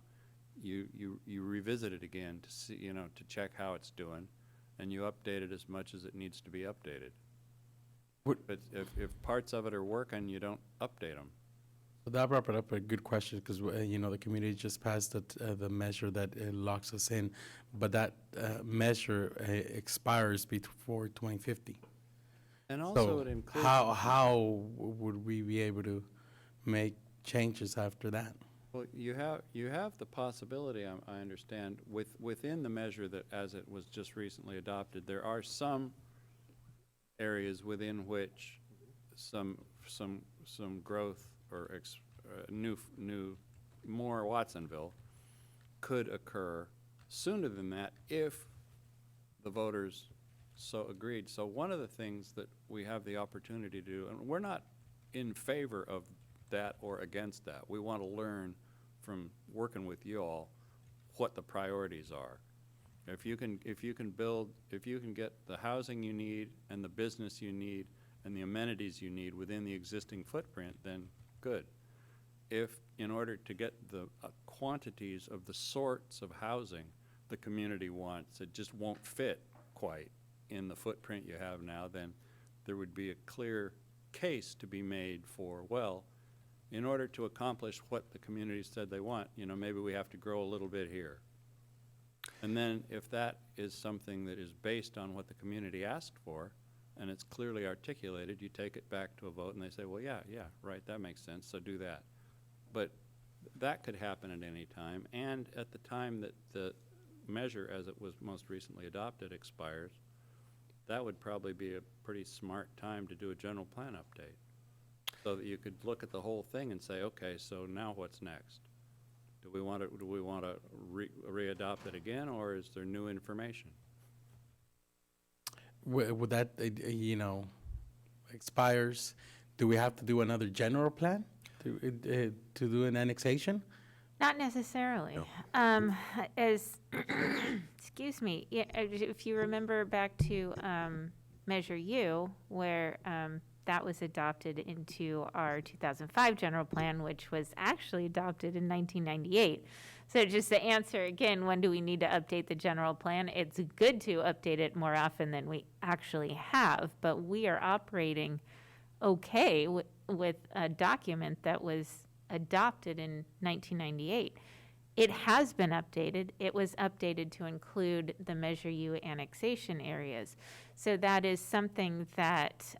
Speaker 18: you revisit it again to see, you know, to check how it's doing, and you update it as much as it needs to be updated. But if parts of it are working, you don't update them.
Speaker 1: So that brought up a good question, because, you know, the community just passed the measure that locks us in, but that measure expires before 2050.
Speaker 18: And also
Speaker 1: So
Speaker 18: it includes.
Speaker 1: how would we be able to make changes after that?
Speaker 18: Well, you have the possibility, I understand, within the measure that, as it was just recently adopted, there are some areas within which some growth or more Watsonville could occur sooner than that if the voters so agreed. So one of the things that we have the opportunity to do, and we're not in favor of that or against that. We want to learn from working with you all what the priorities are. If you can get the housing you need and the business you need and the amenities you need within the existing footprint, then good. If in order to get the quantities of the sorts of housing the community wants, it just won't fit quite in the footprint you have now, then there would be a clear case to be made for, well, in order to accomplish what the community said they want, you know, maybe we have to grow a little bit here. And then if that is something that is based on what the community asked for, and it's clearly articulated, you take it back to a vote and they say, well, yeah, right, that makes sense, so do that. But that could happen at any time, and at the time that the measure as it was most recently adopted expires, that would probably be a pretty smart time to do a general plan update. So that you could look at the whole thing and say, okay, so now what's next? Do we want to re-adopt it again, or is there new information?
Speaker 1: Would that, you know, expires? Do we have to do another general plan to do an annexation?
Speaker 17: Not necessarily. Excuse me, if you remember back to Measure U, where that was adopted into our 2005 general plan, which was actually adopted in 1998. So just to answer again, when do we need to update the general plan? It's good to update it more often than we actually have, but we are operating okay with a document that was adopted in 1998. It has been updated. It was updated to include the Measure U annexation areas. So that is something that,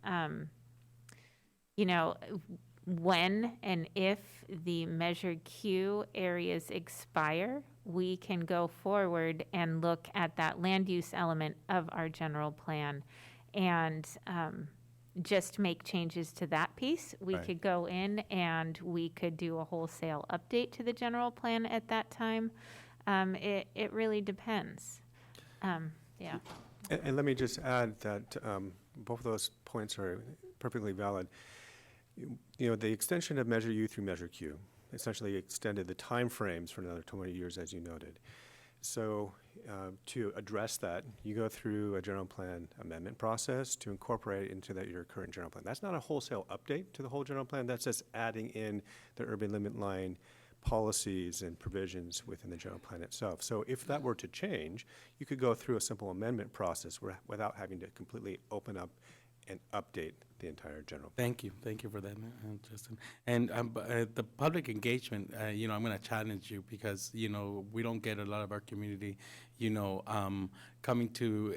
Speaker 17: when and if the Measure Q areas expire, we can go forward and look at that land use element of our general plan and just make changes to that piece. We
Speaker 18: Right.
Speaker 17: could go in and we could do a wholesale update to the general plan at that time. It really depends. Yeah.
Speaker 16: And let me just add that both of those points are perfectly valid. The extension of Measure U through Measure Q essentially extended the timeframes for another 20 years, as you noted. So to address that, you go through a general plan amendment process to incorporate into your current general plan. That's not a wholesale update to the whole general plan. That's just adding in the urban limit line policies and provisions within the general plan itself. So if that were to change, you could go through a simple amendment process without having to completely open up and update the entire general plan.
Speaker 1: Thank you for that, Justin. And the public engagement, I'm going to challenge you because, we don't get a lot of our community, coming to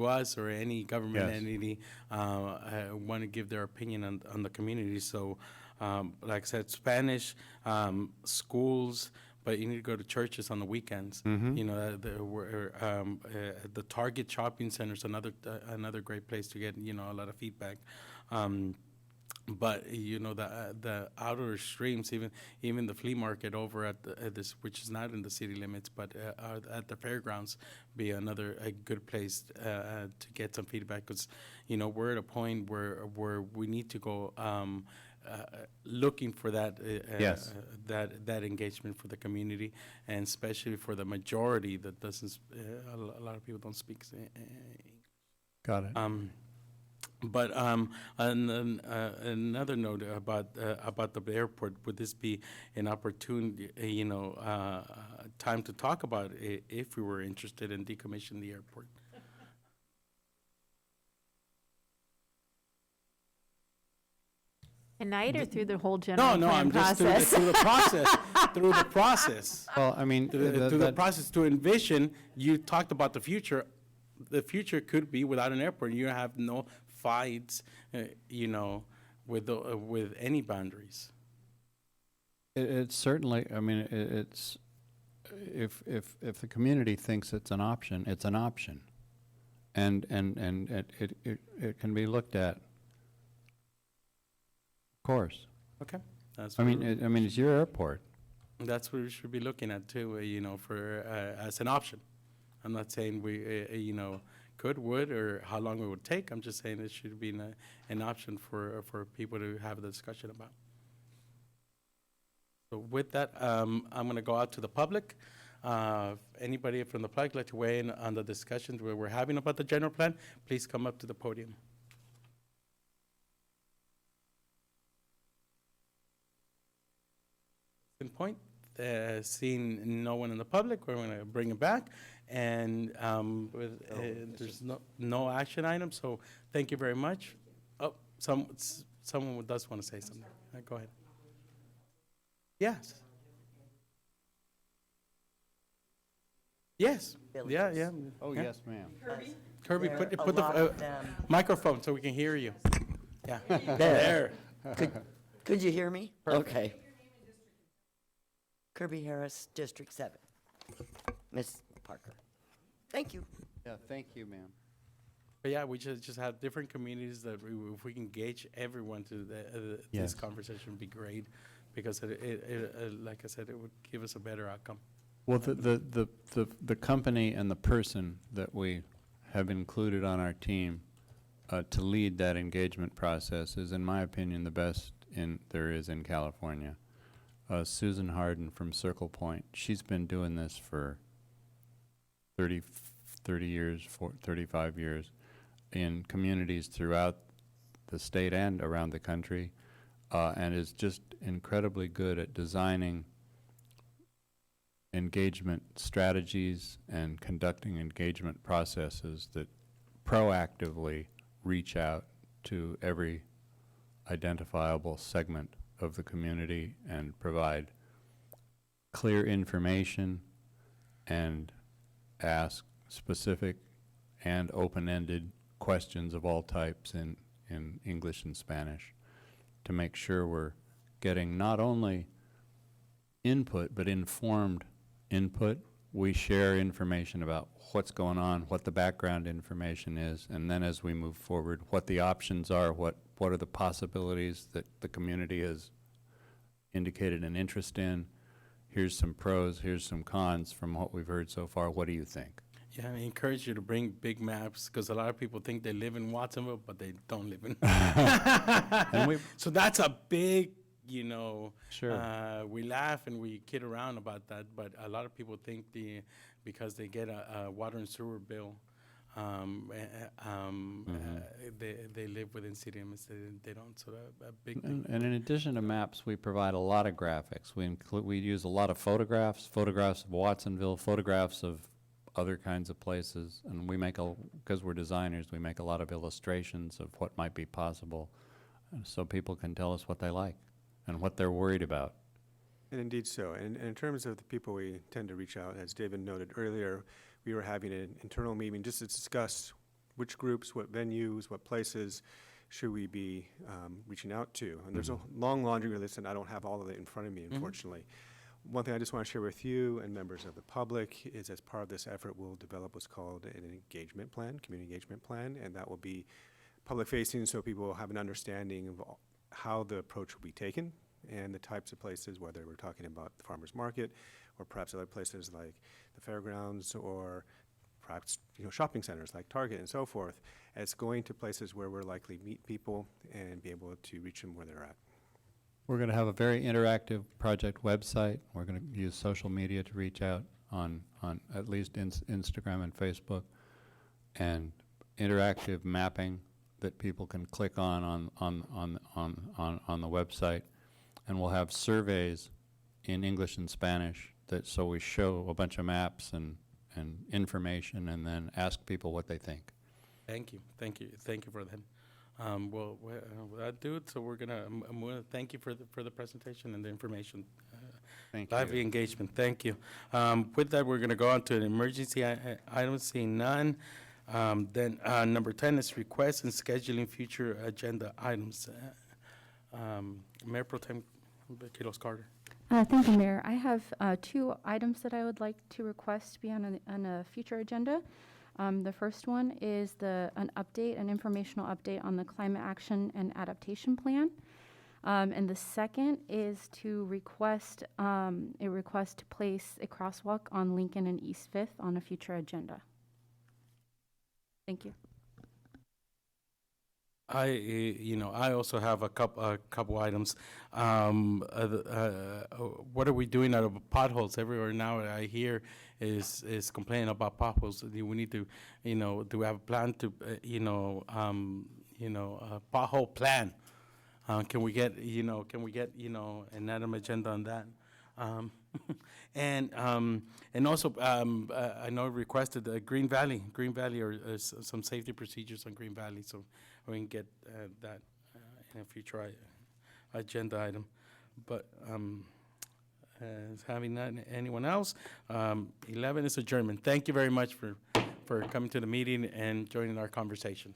Speaker 1: us or any government
Speaker 18: Yes.
Speaker 1: entity, want to give their opinion on the community. So, like I said, Spanish, schools, but you need to go to churches on the weekends. The Target shopping center is another great place to get a lot of feedback. But the outer streams, even the flea market over at this, which is not in the city limits, but at the fairgrounds, be a good place to get some feedback because we're at a point where we need to go. Looking for that
Speaker 18: Yes.
Speaker 1: that engagement for the community, and especially for the majority that doesn't. A lot of people don't speak.
Speaker 18: Got it.
Speaker 1: But and then, another note about the airport. Would this be an opportune, time to talk about if we were interested in decommissioning the airport?
Speaker 17: Tonight or through the whole general
Speaker 1: No,
Speaker 17: plan
Speaker 1: I'm just
Speaker 17: process?
Speaker 1: through the process. Through the process.
Speaker 18: Well, I mean,
Speaker 1: Through the process to envision. You talked about the future. The future could be without an airport. You have no fights, with any boundaries.
Speaker 18: It's certainly, I mean, it's, if the community thinks it's an option, it's an option. And it can be looked at. Of course.
Speaker 1: Okay.
Speaker 18: I mean, it's your airport.
Speaker 1: That's what we should be looking at too, for as an option. I'm not saying we, could, would, or how long it would take. I'm just saying it should be an option for people to have the discussion about. So with that, I'm going to go out to the public. Anybody from the public like to weigh in on the discussions we're having about the general plan, please come up to the podium. Point. Seeing no one in the public, we're going to bring it back, and there's no action item. So thank you very much. Oh, someone does want to say something. Go ahead. Yes. Yes. Yeah.
Speaker 18: Oh,
Speaker 1: yeah.
Speaker 18: yes, ma'am.
Speaker 1: Kirby, put the microphone so we can hear you. Yeah.
Speaker 19: There. Could you hear me?
Speaker 1: Perfect.
Speaker 19: Okay. Kirby Harris, District 7. Ms. Parker. Thank you.
Speaker 18: Yeah, thank you, ma'am.
Speaker 1: But yeah, we just have different communities that if we can engage everyone to
Speaker 18: Yes.
Speaker 1: this conversation would be great, because it like I said, it would give us a better outcome.
Speaker 18: Well, the company and the person that we have included on our team to lead that engagement process is, in my opinion, the best there is in California. Susan Harden from Circle Point. She's been doing this for 30 years, 35 years in communities throughout the state and around the country, and is just incredibly good at designing engagement strategies and conducting engagement processes that proactively reach out to every identifiable segment of the community and provide clear information and ask specific and open-ended questions of all types in English and Spanish to make sure we're getting not only input but informed input. We share information about what's going on, what the background information is, and then as we move forward, what the options are, what are the possibilities that the community has indicated an interest in. Here's some pros, here's some cons from what we've heard so far. What do you think?
Speaker 1: Yeah, I encourage you to bring big maps because a lot of people think they live in Watsonville, but they don't live in. So that's a big, you know,
Speaker 18: Sure.
Speaker 1: We laugh and we kid around about that, but a lot of people think because they get a water and sewer bill, they live within city limits. They don't. So a big.
Speaker 18: And in addition to maps, we provide a lot of graphics. We use a lot of photographs of Watsonville, photographs of other kinds of places, and we make because we're designers, we make a lot of illustrations of what might be possible, so people can tell us what they like and what they're worried about.
Speaker 16: And indeed so. And in terms of the people we tend to reach out, as David noted earlier, we were having an internal meeting just to discuss which groups, what venues, what places should we be reaching out to. And there's a long laundry list, and I don't have all of it in front of me, unfortunately. One thing I just want to share with you and members of the public is as part of this effort, we'll develop what's called an engagement plan, community engagement plan, and that will be public facing so people will have an understanding of how the approach will be taken and the types of places, whether we're talking about the farmer's market or perhaps other places like the fairgrounds or perhaps shopping centers like Target and so forth, as going to places where we're likely to meet people and be able to reach them where they're at.
Speaker 18: We're going to have a very interactive project website. We're going to use social media to reach out on at least Instagram and Facebook, and interactive mapping that people can click on the website. And we'll have surveys in English and Spanish so we show a bunch of maps and information and then ask people what they think.
Speaker 1: Thank you for that. Well, that do it. So we're gonna thank you for the presentation and the information.
Speaker 18: Thank
Speaker 1: Lively
Speaker 18: you.
Speaker 1: engagement. Thank you. With that, we're gonna go on to an emergency item. Seeing none. Then number 10 is requests and scheduling future agenda items. Mayor Pro Tem Quiroz Carter.
Speaker 10: Thank you, Mayor. I have 2 items that I would like to request to be on a future agenda. The first one is an informational update on the Climate Action and Adaptation Plan. And the second is to request to place a crosswalk on Lincoln and East 5th on a future agenda. Thank you.
Speaker 1: I also have a couple items. What are we doing out of potholes everywhere now? I hear is complaining about potholes. We need to, do we have a plan to, a pothole plan? Can we get an item agenda on that? And also, I know requested Green Valley or some safety procedures on Green Valley, so we can get that in a future agenda item. But having not anyone else, 11 is adjournment. Thank you very much for coming to the meeting and joining our conversation.